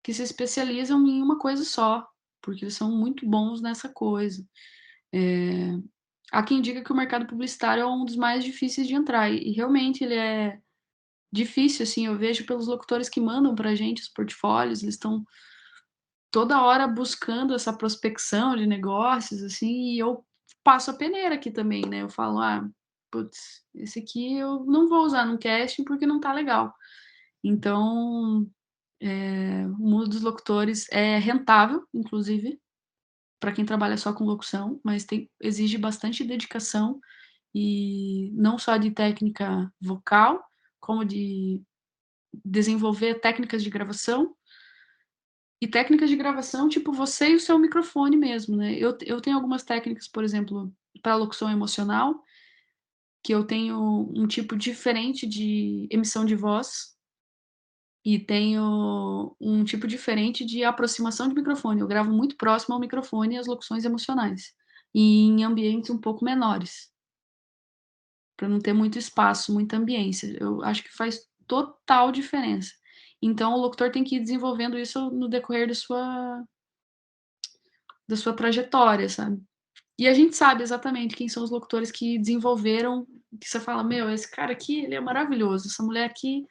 Speaker 2: se especializam em uma coisa só, porque eles são muito bons nessa coisa. Há quem diga que o mercado publicitário é um dos mais difíceis de entrar, e realmente ele é difícil, assim, eu vejo pelos locutores que mandam pra gente os portfólios, eles estão toda hora buscando essa prospecção de negócios, assim, e eu passo a peneira aqui também, né? Eu falo, putz, esse aqui eu não vou usar no casting porque não tá legal. Então, o mundo dos locutores é rentável, inclusive, para quem trabalha só com locução, mas exige bastante dedicação, e não só de técnica vocal, como de desenvolver técnicas de gravação, e técnicas de gravação, tipo, você e o seu microfone mesmo, né? Eu tenho algumas técnicas, por exemplo, para locução emocional, que eu tenho um tipo diferente de emissão de voz e tenho um tipo diferente de aproximação de microfone. Eu gravo muito próximo ao microfone as locuções emocionais, e em ambientes um pouco menores, para não ter muito espaço, muita ambiência. Eu acho que faz total diferença. Então, o locutor tem que ir desenvolvendo isso no decorrer da sua trajetória, sabe? E a gente sabe exatamente quem são os locutores que desenvolveram, que você fala, meu, esse cara aqui, ele é maravilhoso, essa mulher aqui,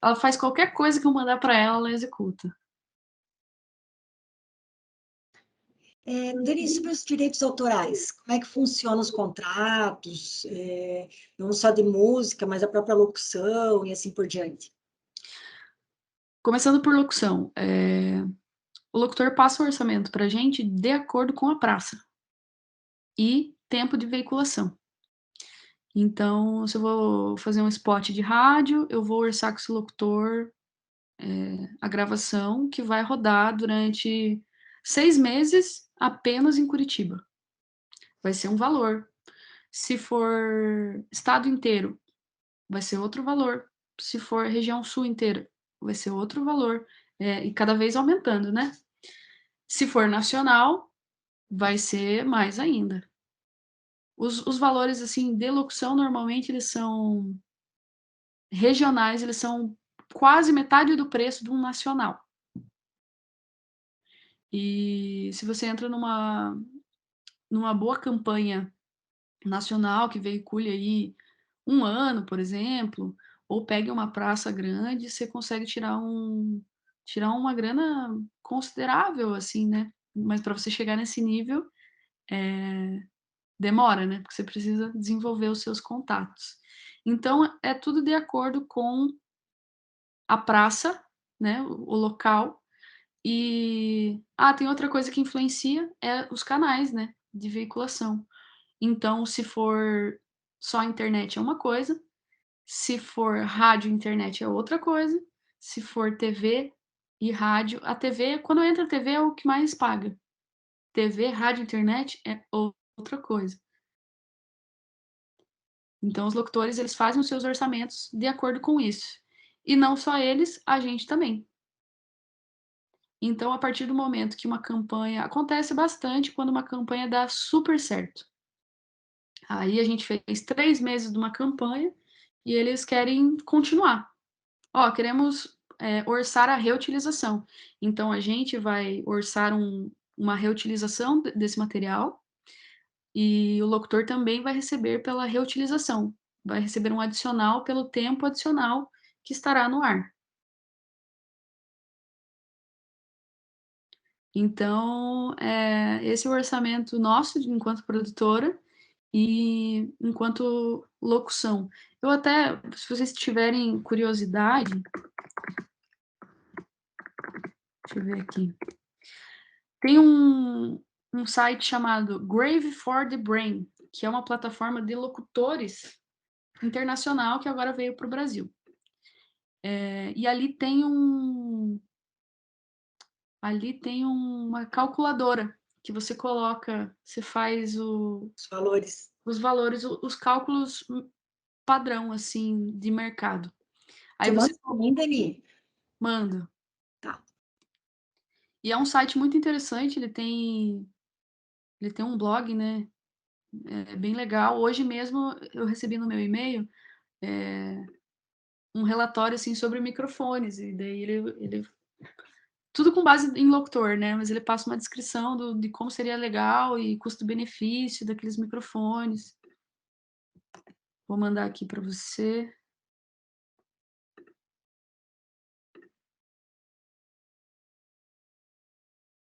Speaker 2: ela faz qualquer coisa que eu mandar para ela, ela executa.
Speaker 1: Denise, sobre os direitos autorais, como é que funcionam os contratos, não só de música, mas a própria locução e assim por diante?
Speaker 2: Começando por locução, o locutor passa o orçamento para a gente de acordo com a praça e tempo de veiculação. Então, se eu vou fazer um spot de rádio, eu vou orçar com esse locutor a gravação que vai rodar durante 6 meses apenas em Curitiba. Vai ser um valor. Se for estado inteiro, vai ser outro valor. Se for região sul inteira, vai ser outro valor. E cada vez aumentando, né? Se for nacional, vai ser mais ainda. Os valores, assim, de locução, normalmente, eles são regionais, eles são quase metade do preço de um nacional. E se você entra numa boa campanha nacional que veicule aí 1 ano, por exemplo, ou pegue uma praça grande, você consegue tirar uma grana considerável, assim, né? Mas para você chegar nesse nível, demora, né? Porque você precisa desenvolver os seus contatos. Então, é tudo de acordo com a praça, né? O local. E tem outra coisa que influencia, os canais, né? De veiculação. Então, se for só internet é uma coisa, se for rádio e internet é outra coisa, se for TV e rádio, a TV, quando entra a TV é o que mais paga. TV, rádio, internet é outra coisa. Então, os locutores, eles fazem os seus orçamentos de acordo com isso. E não só eles, a gente também. Então, a partir do momento que uma campanha... Acontece bastante quando uma campanha dá super certo. Aí a gente fez 3 meses de uma campanha e eles querem continuar. Queremos orçar a reutilização. Então, a gente vai orçar uma reutilização desse material e o locutor também vai receber pela reutilização. Vai receber um adicional pelo tempo adicional que estará no ar. Então, esse é o orçamento nosso enquanto produtora e enquanto locução. Eu até, se vocês tiverem curiosidade, deixa eu ver aqui. Tem um site chamado Grave for the Brain, que é uma plataforma de locutores internacional que agora veio para o Brasil. E ali tem uma calculadora que você coloca, você faz
Speaker 1: Os valores.
Speaker 2: os valores, os cálculos padrão, assim, de mercado. Aí
Speaker 1: Você
Speaker 2: você
Speaker 1: manda pra mim, Dani?
Speaker 2: manda.
Speaker 1: Tá.
Speaker 2: E é um site muito interessante, ele tem um blog, né? É bem legal. Hoje mesmo eu recebi no meu e-mail um relatório assim sobre microfones, e daí ele tudo com base em locutor, né? Mas ele passa uma descrição de como seria legal e custo-benefício daqueles microfones. Vou mandar aqui para você.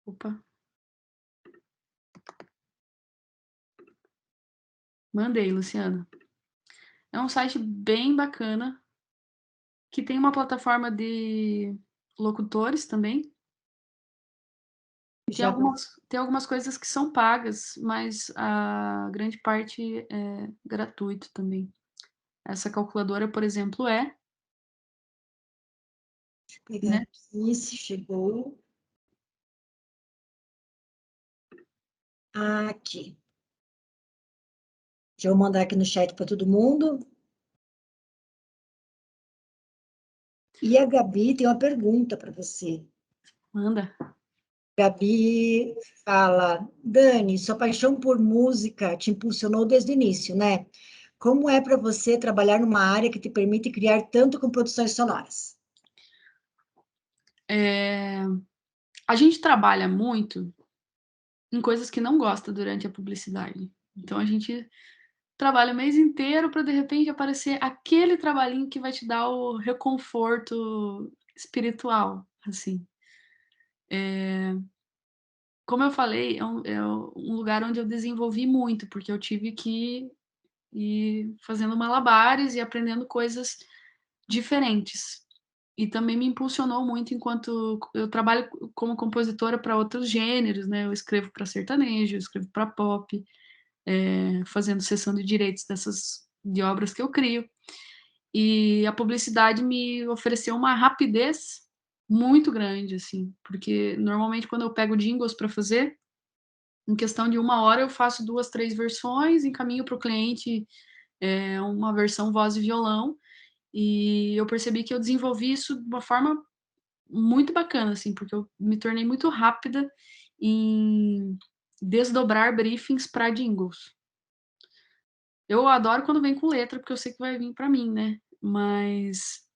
Speaker 2: Opa. Mandei, Luciana. É um site bem bacana, que tem uma plataforma de locutores também. Tem algumas coisas que são pagas, mas a grande parte é gratuito também. Essa calculadora, por exemplo,
Speaker 1: Deixa eu pegar
Speaker 2: né?
Speaker 1: aqui se chegou. Aqui. Deixa eu mandar aqui no chat para todo mundo. E a Gabi tem uma pergunta para você.
Speaker 2: Manda.
Speaker 1: Gabi fala, Dani, sua paixão por música te impulsionou desde o início, né? Como é para você trabalhar numa área que te permite criar tanto com produções sonoras?
Speaker 2: A gente trabalha muito em coisas que não gosta durante a publicidade. Então a gente trabalha o mês inteiro para de repente aparecer aquele trabalhinho que vai te dar o reconforto espiritual, assim. Como eu falei, é um lugar onde eu desenvolvi muito, porque eu tive que ir fazendo malabares e aprendendo coisas diferentes. E também me impulsionou muito enquanto eu trabalho como compositora para outros gêneros, né? Eu escrevo para sertanejo, eu escrevo para pop, fazendo cessão de direitos de obras que eu crio. E a publicidade me ofereceu uma rapidez muito grande, assim, porque normalmente quando eu pego jingles para fazer, em questão de 1 hora eu faço 2, 3 versões, encaminho para o cliente uma versão voz e violão, e eu percebi que eu desenvolvi isso de uma forma muito bacana, assim, porque eu me tornei muito rápida em desdobrar briefings para jingles. Eu adoro quando vem com letra, porque eu sei que vai vir para mim, né? Mas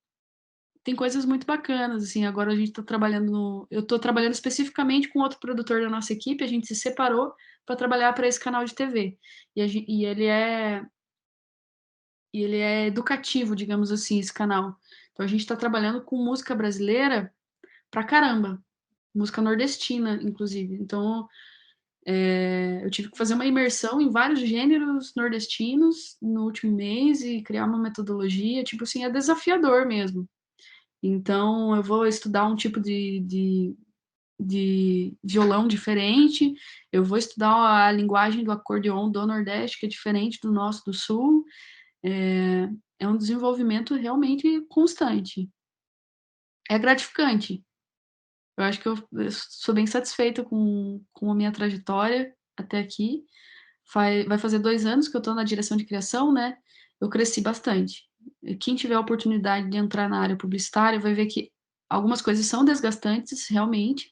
Speaker 2: tem coisas muito bacanas, assim, agora a gente tá trabalhando eu tô trabalhando especificamente com outro produtor da nossa equipe, a gente se separou para trabalhar para esse canal de TV. E ele é educativo, digamos assim, esse canal. Então a gente está trabalhando com música brasileira pra caramba, música nordestina, inclusive. Então eu tive que fazer uma imersão em vários gêneros nordestinos no último mês e criar uma metodologia, tipo assim, é desafiador mesmo. Então eu vou estudar um tipo de violão diferente, eu vou estudar a linguagem do acordeon do Nordeste, que é diferente do nosso do Sul. É um desenvolvimento realmente constante. É gratificante. Eu acho que eu sou bem satisfeita com a minha trajetória até aqui. Vai fazer 2 anos que eu estou na direção de criação, né? Eu cresci bastante. Quem tiver a oportunidade de entrar na área publicitária vai ver que algumas coisas são desgastantes, realmente,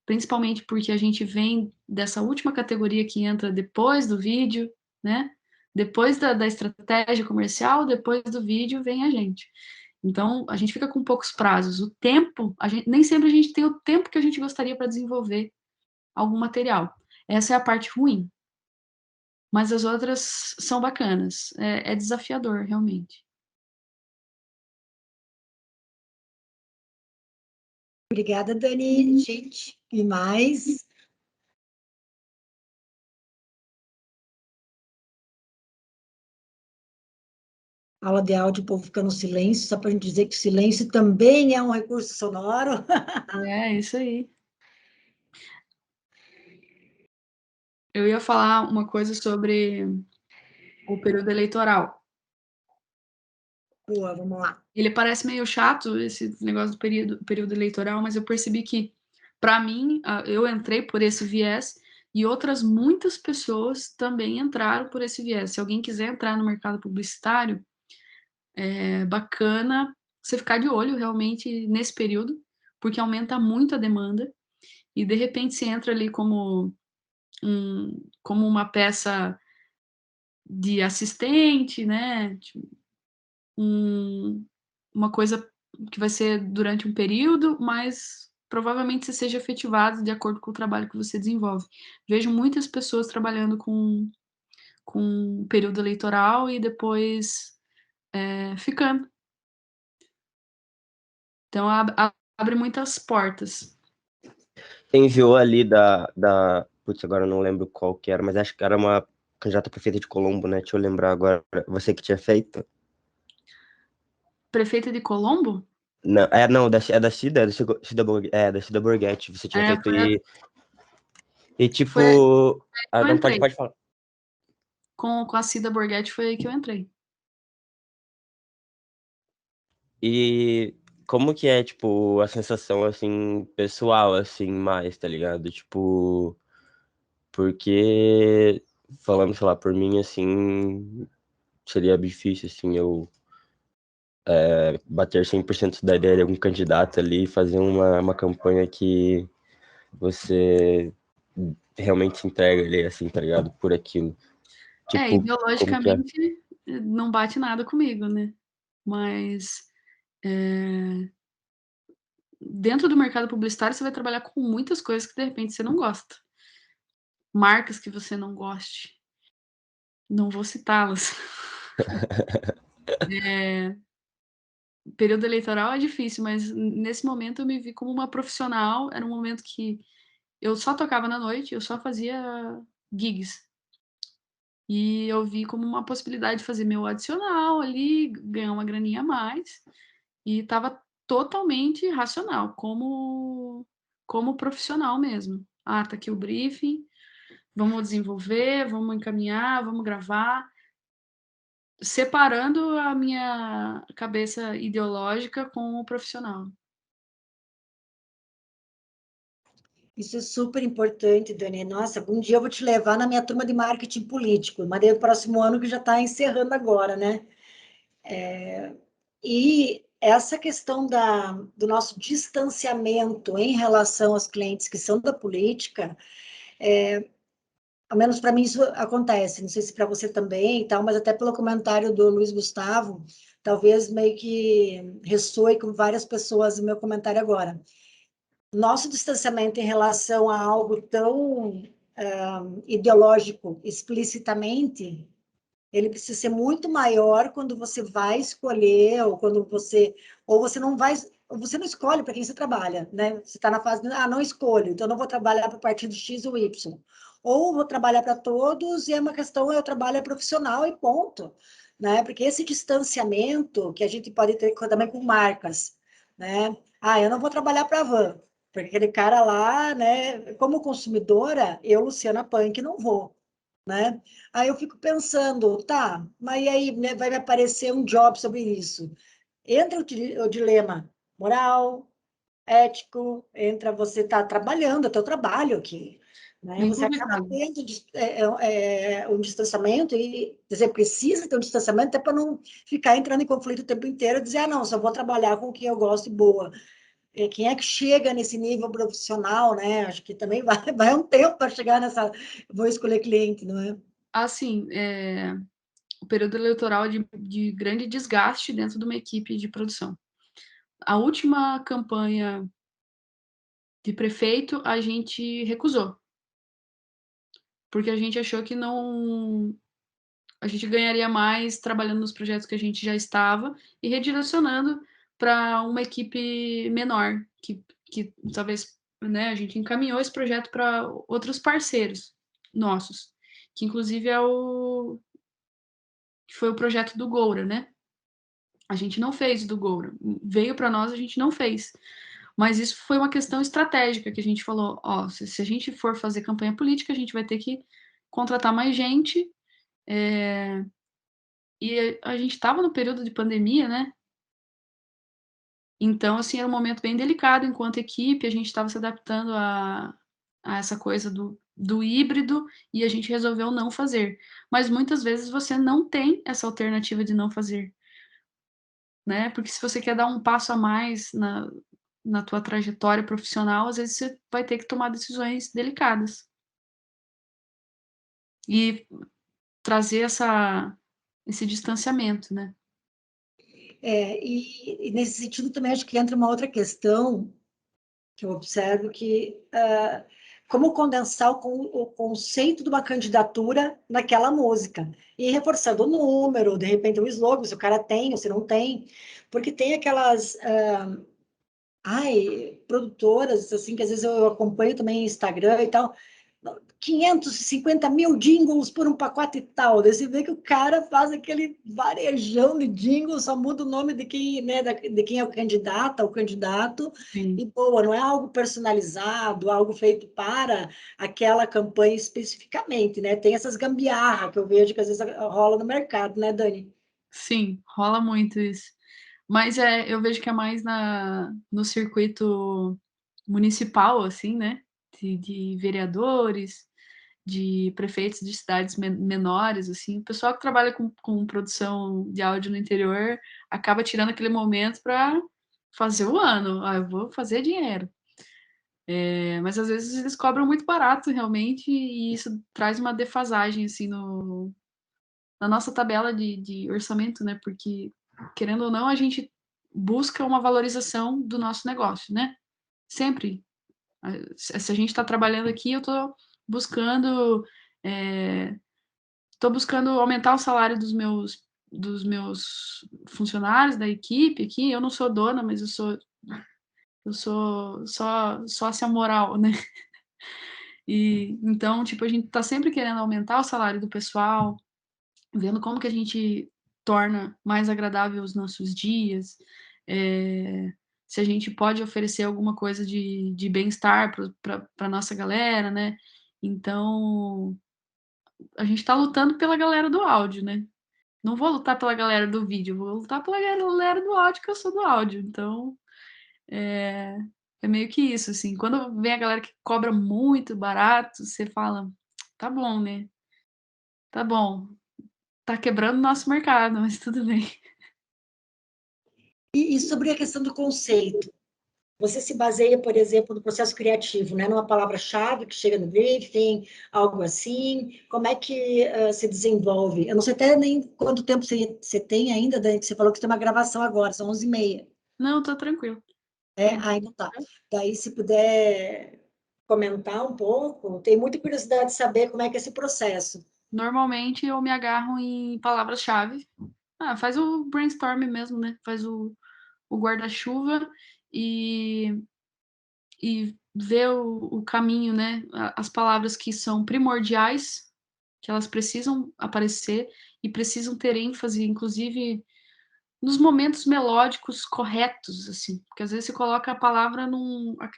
Speaker 2: principalmente porque a gente vem dessa última categoria que entra depois do vídeo, né? Depois da estratégia comercial, depois do vídeo, vem a gente. Então, a gente fica com poucos prazos. O tempo, nem sempre a gente tem o tempo que a gente gostaria para desenvolver algum material. Essa é a parte ruim. Mas as outras são bacanas. É desafiador, realmente.
Speaker 1: Obrigada, Dani. Gente, e mais? Aula de áudio, o povo fica no silêncio, só para a gente dizer que o silêncio também é um recurso sonoro.
Speaker 2: É, isso aí. Eu ia falar uma coisa sobre o período eleitoral.
Speaker 1: Boa, vamos lá.
Speaker 2: Ele parece meio chato, esse negócio do período eleitoral, mas eu percebi que, para mim, eu entrei por esse viés e outras muitas pessoas também entraram por esse viés. Se alguém quiser entrar no mercado publicitário, é bacana você ficar de olho realmente nesse período, porque aumenta muito a demanda e, de repente, você entra ali como uma peça de assistente, né? Uma coisa que vai ser durante um período, mas provavelmente você seja efetivado de acordo com o trabalho que você desenvolve. Vejo muitas pessoas trabalhando com período eleitoral e depois ficando. Então, abre muitas portas.
Speaker 4: Você enviou ali Putz, agora eu não lembro qual que era, mas acho que era uma candidata a prefeita de Colombo, né? Deixa eu lembrar agora. Você que tinha feito?
Speaker 2: Prefeita de Colombo?
Speaker 4: Não, não, é da Cida, da Cida Borghetti. Você tinha feito e
Speaker 2: Foi aí
Speaker 4: tipo.
Speaker 2: que eu
Speaker 4: Não,
Speaker 2: entrei.
Speaker 4: pode falar.
Speaker 2: Com a Cida Borghetti foi aí que eu entrei.
Speaker 4: E como que é, tipo, a sensação, assim, pessoal, assim, mais, tá ligado? Tipo, porque, falando, sei lá, por mim, assim, seria difícil, assim, eu bater 100% da ideia de algum candidato ali e fazer uma campanha que você realmente se entrega ali, assim, tá ligado? Por aquilo. Tipo, como que é?
Speaker 2: Ideologicamente não bate nada comigo, né? Mas dentro do mercado publicitário você vai trabalhar com muitas coisas que de repente você não gosta. Marcas que você não goste. Não vou citá-las. Período eleitoral é difícil, mas nesse momento eu me vi como uma profissional. Era um momento que eu só tocava na noite, eu só fazia gigs. E eu vi como uma possibilidade de fazer meu adicional ali, ganhar uma graninha a mais. E estava totalmente racional, como profissional mesmo. Ah, tá aqui o briefing, vamos desenvolver, vamos encaminhar, vamos gravar, separando a minha cabeça ideológica com o profissional.
Speaker 1: Isso é super importante, Dani. Nossa, um dia eu vou te levar na minha turma de marketing político, mas daí o próximo ano que já está encerrando agora, né? E essa questão do nosso distanciamento em relação aos clientes que são da política, ao menos para mim isso acontece, não sei se para você também e tal, mas até pelo comentário do Luiz Gustavo, talvez meio que ressoe com várias pessoas o meu comentário agora. Nosso distanciamento em relação a algo tão ideológico explicitamente, ele precisa ser muito maior quando você vai escolher, ou você não vai, ou você não escolhe para quem você trabalha, né? Você está na fase de, não escolho, então não vou trabalhar para o partido X ou Y. Ou vou trabalhar para todos, e é uma questão, eu trabalho profissional e ponto. Né? Porque esse distanciamento que a gente pode ter também com marcas, né? Eu não vou trabalhar para a Van, porque aquele cara lá, né? Como consumidora, eu, Luciana Punk, não vou, né? Aí eu fico pensando, tá, mas aí né, vai me aparecer um job sobre isso. Entra o dilema moral, ético, entra você tá trabalhando, é teu trabalho aqui, né? Você acaba
Speaker 2: Indubitável.
Speaker 1: tendo um distanciamento e dizer, precisa ter um distanciamento até para não ficar entrando em conflito o tempo inteiro e dizer, não, só vou trabalhar com quem eu gosto e boa. Quem é que chega nesse nível profissional, né? Acho que também vai um tempo para chegar nessa, vou escolher cliente, não é?
Speaker 2: Assim, o período eleitoral de grande desgaste dentro de uma equipe de produção. A última campanha de prefeito a gente recusou, porque a gente achou que a gente ganharia mais trabalhando nos projetos que a gente já estava e redirecionando para uma equipe menor, que talvez, né, a gente encaminhou esse projeto para outros parceiros nossos, que inclusive foi o projeto do Goura, né? A gente não fez do Goura, veio para nós, a gente não fez. Mas isso foi uma questão estratégica que a gente falou, ó, se a gente for fazer campanha política, a gente vai ter que contratar mais gente, e a gente estava no período de pandemia, né? Então, assim, era um momento bem delicado enquanto equipe, a gente estava se adaptando a essa coisa do híbrido e a gente resolveu não fazer. Mas muitas vezes você não tem essa alternativa de não fazer, né? Porque se você quer dar um passo a mais na tua trajetória profissional, às vezes você vai ter que tomar decisões delicadas. E trazer esse distanciamento, né?
Speaker 1: E nesse sentido também acho que entra uma outra questão que eu observo que como condensar o conceito de uma candidatura naquela música e reforçando o número, de repente o slogan, se o cara tem ou se não tem, porque tem aquelas produtoras assim que às vezes eu acompanho também no Instagram e tal, 550 mil jingles por um pacote e tal. Daí você vê que o cara faz aquele varejão de jingles, só muda o nome de quem, né, de quem é o candidato,
Speaker 2: Sim.
Speaker 1: e boa, não é algo personalizado, algo feito para aquela campanha especificamente, né? Tem essas gambiarra que eu vejo que às vezes rola no mercado, né, Dani?
Speaker 2: Sim, rola muito isso. Mas eu vejo que é mais no circuito municipal, assim, né? De vereadores, de prefeitos de cidades menores, assim. O pessoal que trabalha com produção de áudio no interior acaba tirando aquele momento para fazer o ano. Ah, eu vou fazer dinheiro. Mas às vezes eles cobram muito barato, realmente, e isso traz uma defasagem, assim, na nossa tabela de orçamento, né? Porque, querendo ou não, a gente busca uma valorização do nosso negócio, né? Sempre. Se a gente está trabalhando aqui, eu estou buscando, aumentar o salário dos meus funcionários, da equipe aqui. Eu não sou dona, mas eu sou só sócia moral, né? E então, tipo, a gente está sempre querendo aumentar o salário do pessoal, vendo como que a gente torna mais agradável os nossos dias, se a gente pode oferecer alguma coisa de bem-estar para a nossa galera, né? Então, a gente está lutando pela galera do áudio, né? Não vou lutar pela galera do vídeo, vou lutar pela galera do áudio, que eu sou do áudio. Então, é meio que isso, assim. Quando vem a galera que cobra muito barato, você fala, tá bom, né? Tá bom. Tá quebrando o nosso mercado, mas tudo bem.
Speaker 1: E sobre a questão do conceito, você se baseia, por exemplo, no processo criativo, né? Numa palavra-chave que chega no briefing, algo assim? Como é que se desenvolve? Eu não sei até nem quanto tempo você tem ainda, Dani, que você falou que tem uma gravação agora, são 11h30.
Speaker 2: Não, tô tranquilo.
Speaker 1: Ainda tá. Daí, se puder comentar um pouco, tenho muita curiosidade de saber como é que é esse processo.
Speaker 2: Normalmente eu me agarro em palavras-chave. Faz o brainstorm mesmo, né? Faz o guarda-chuva e, e vê o caminho, né? As palavras que são primordiais, que elas precisam aparecer e precisam ter ênfase, inclusive nos momentos melódicos corretos, assim, porque às vezes você coloca a palavra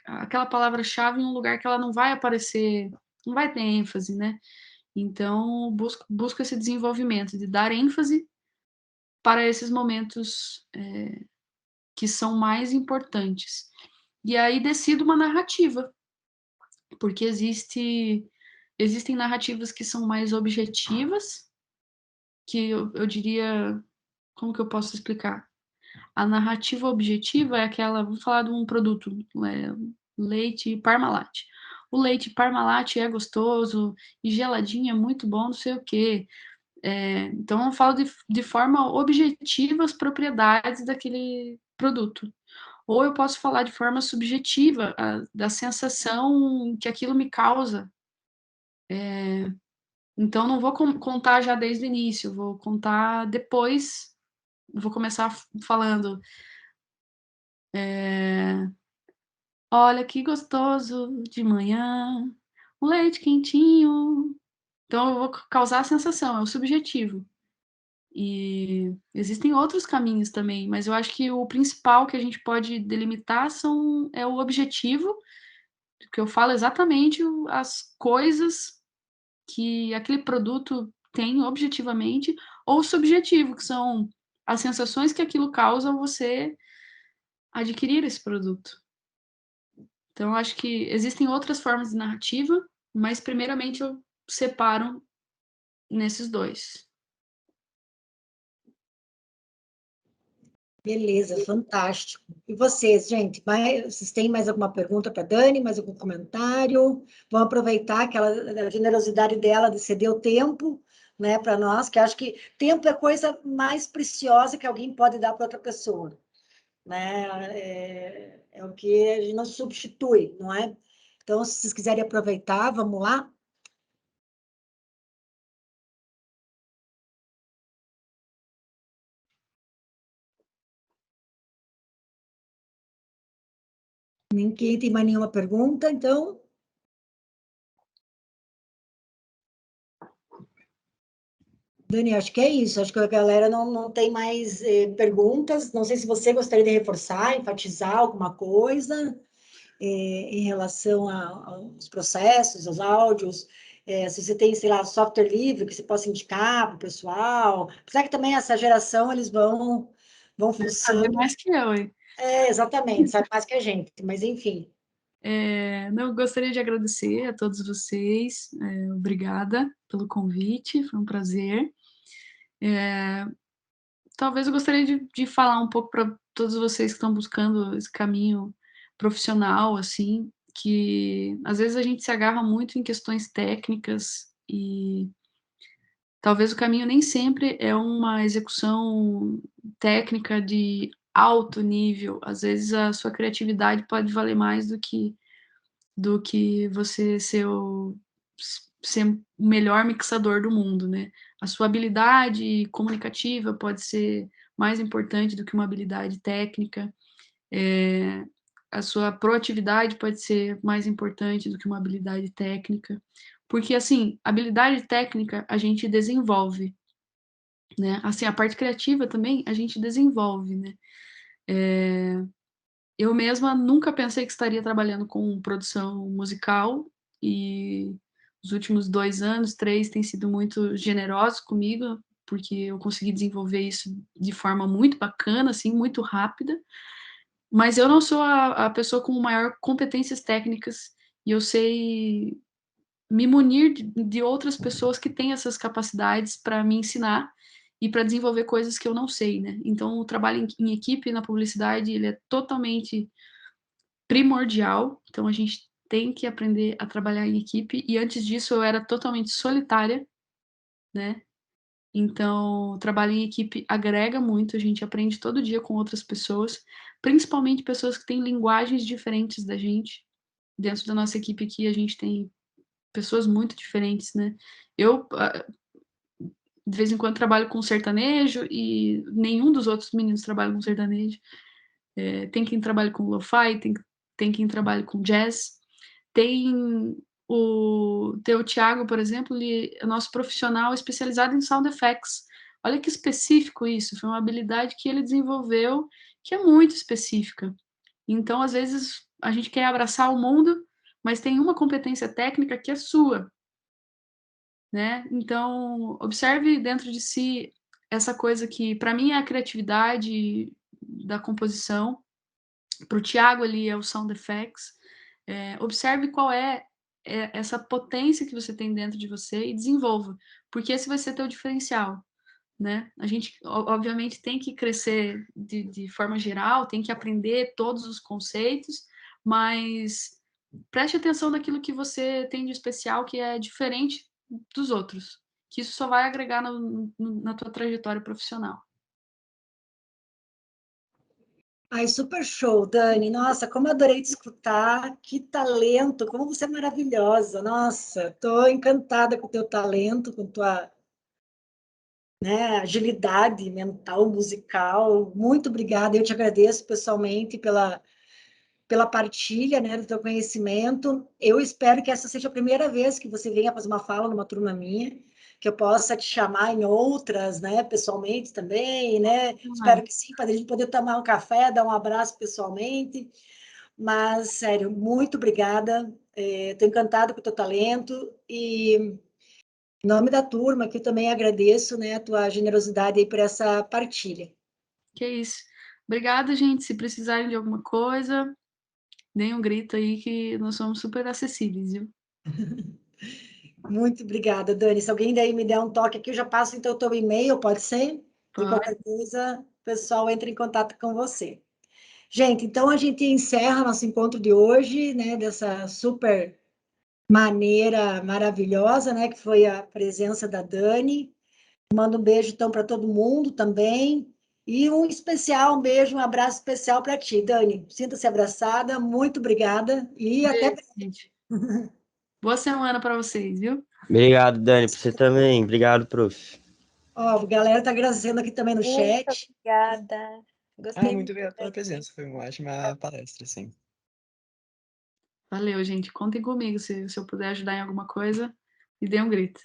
Speaker 2: aquela palavra-chave em um lugar que ela não vai aparecer, não vai ter ênfase, né? Então, busco esse desenvolvimento de dar ênfase para esses momentos que são mais importantes. E aí decido uma narrativa, porque existem narrativas que são mais objetivas, que eu diria, como que eu posso explicar? A narrativa objetiva é aquela, vou falar de um produto, leite Parmalat. O leite Parmalat é gostoso e geladinho é muito bom, não sei o quê. Então, eu falo de forma objetiva as propriedades daquele produto. Ou eu posso falar de forma subjetiva, da sensação que aquilo me causa. Então, não vou contar já desde o início, vou contar depois, vou começar falando. Olha que gostoso de manhã, um leite quentinho. Então, eu vou causar a sensação, é o subjetivo. E existem outros caminhos também, mas eu acho que o principal que a gente pode delimitar é o objetivo, que eu falo exatamente as coisas que aquele produto tem objetivamente, ou subjetivo, que são as sensações que aquilo causa ao você adquirir esse produto. Então, eu acho que existem outras formas de narrativa, mas primeiramente eu separo nesses dois.
Speaker 1: Beleza, fantástico. E vocês, gente, vocês têm mais alguma pergunta para a Dani, mais algum comentário? Vão aproveitar a generosidade dela de ceder o tempo, né, para nós, que acho que tempo é a coisa mais preciosa que alguém pode dar para outra pessoa, né? É o que a gente não substitui, não é? Então, se vocês quiserem aproveitar, vamos lá. Ninguém tem mais nenhuma pergunta, então. Dani, acho que é isso. Acho que a galera não tem mais perguntas. Não sei se você gostaria de reforçar, enfatizar alguma coisa em relação aos processos, aos áudios. Se você tem, sei lá, software livre que você possa indicar para o pessoal. Apesar que também essa geração, eles vão
Speaker 2: Sabe mais que eu, hein?
Speaker 1: Exatamente, sabe mais que a gente, mas enfim.
Speaker 2: Não, gostaria de agradecer a todos vocês. Obrigada pelo convite, foi um prazer. Talvez eu gostaria de falar um pouco para todos vocês que estão buscando esse caminho profissional, assim, que às vezes a gente se agarra muito em questões técnicas e talvez o caminho nem sempre é uma execução técnica de alto nível. Às vezes a sua criatividade pode valer mais do que você ser o melhor mixador do mundo, né? A sua habilidade comunicativa pode ser mais importante do que uma habilidade técnica. A sua proatividade pode ser mais importante do que uma habilidade técnica. Porque, assim, habilidade técnica a gente desenvolve, né? Assim, a parte criativa também a gente desenvolve, né? Eu mesma nunca pensei que estaria trabalhando com produção musical e os últimos 2 anos, 3, têm sido muito generosos comigo, porque eu consegui desenvolver isso de forma muito bacana, assim, muito rápida. Mas eu não sou a pessoa com maior competências técnicas e eu sei me munir de outras pessoas que têm essas capacidades para me ensinar e para desenvolver coisas que eu não sei, né? Então, o trabalho em equipe na publicidade, ele é totalmente primordial. Então, a gente tem que aprender a trabalhar em equipe. E antes disso, eu era totalmente solitária, né? Então, o trabalho em equipe agrega muito, a gente aprende todo dia com outras pessoas, principalmente pessoas que têm linguagens diferentes da gente. Dentro da nossa equipe aqui, a gente tem pessoas muito diferentes, né? Eu, de vez em quando, trabalho com sertanejo e nenhum dos outros meninos trabalha com sertanejo. Tem quem trabalhe com lo-fi, tem quem trabalhe com jazz. Tem o Thiago, por exemplo, ele é nosso profissional especializado em sound effects. Olha que específico isso, foi uma habilidade que ele desenvolveu que é muito específica. Então, às vezes, a gente quer abraçar o mundo, mas tem uma competência técnica que é sua, né? Então, observe dentro de si essa coisa que, para mim, é a criatividade da composição, para o Thiago ali é o sound effects. Observe qual é essa potência que você tem dentro de você e desenvolva, porque esse vai ser teu diferencial, né? A gente, obviamente, tem que crescer de forma geral, tem que aprender todos os conceitos, mas preste atenção naquilo que você tem de especial, que é diferente dos outros. que isso só vai agregar na tua trajetória profissional.
Speaker 1: Ai, super show, Dani. Nossa, como eu adorei te escutar. Que talento, como você é maravilhosa. Nossa, estou encantada com o teu talento, com tua, né, agilidade mental, musical. Muito obrigada. Eu te agradeço pessoalmente pela partilha, né, do teu conhecimento. Eu espero que essa seja a primeira vez que você venha fazer uma fala numa turma minha, que eu possa te chamar em outras, né, pessoalmente também, né? Espero que sim, para a gente poder tomar um café, dar um abraço pessoalmente. Mas, sério, muito obrigada. Estou encantada com o teu talento e, em nome da turma, que eu também agradeço, né, a tua generosidade aí por essa partilha.
Speaker 2: Que é isso. Obrigada, gente. Se precisarem de alguma coisa, deem um grito aí que nós somos super acessíveis, viu?
Speaker 1: Muito obrigada, Dani. Se alguém daí me der um toque aqui, eu já passo então o teu e-mail, pode ser? E qualquer coisa, o pessoal entra em contato com você. Gente, então a gente encerra nosso encontro de hoje, né, dessa super maneira maravilhosa, né, que foi a presença da Dani. Mando um beijo então para todo mundo também. E um beijo, um abraço especial para ti, Dani. Sinta-se abraçada, muito obrigada e até
Speaker 2: Beijo, gente. Boa semana para vocês, viu?
Speaker 4: Obrigado, Dani, pra você também. Obrigado, prof.
Speaker 1: Ó, a galera tá agradecendo aqui também no
Speaker 5: Muito
Speaker 1: chat.
Speaker 5: obrigada. Gostei
Speaker 3: Muito
Speaker 5: muito.
Speaker 3: obrigado pela presença, foi uma ótima palestra, sim.
Speaker 2: Valeu, gente. Contem comigo. Se eu puder ajudar em alguma coisa, me dê um grito.